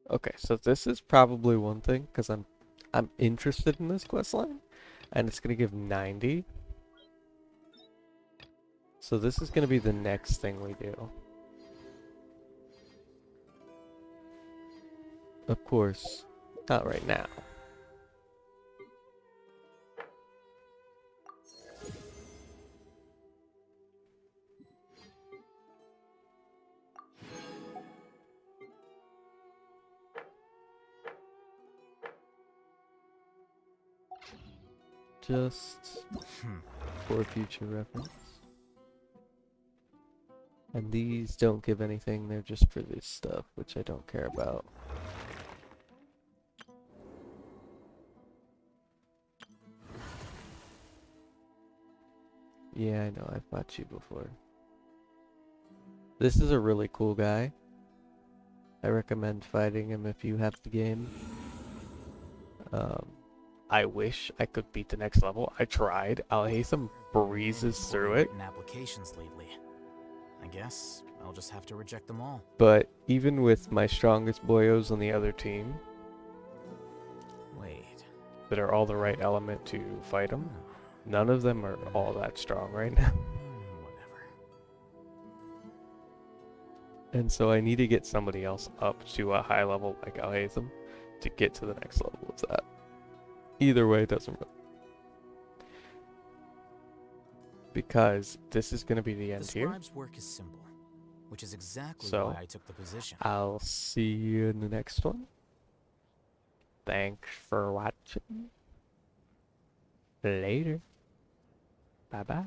Okay, so this is probably one thing, because I'm interested in this quest line, and it's gonna give 90. So this is gonna be the next thing we do. Of course, not right now. Just for future reference. And these don't give anything, they're just for this stuff, which I don't care about. Yeah, I know, I've fought you before. This is a really cool guy. I recommend fighting him if you have the game. I wish I could beat the next level. I tried. Alhaitham breezes through it. Applications lately. I guess I'll just have to reject them all. But even with my strongest boyos on the other team, Wait. that are all the right element to fight him, none of them are all that strong right now. Whatever. And so I need to get somebody else up to a high level like Alhaitham to get to the next level of that. Either way, it doesn't really. Because this is going to be the end The here. scribe's work is simple, which is exactly So, why I took the position. I'll see you in the next one. Thanks for watching. Later. Bye-bye.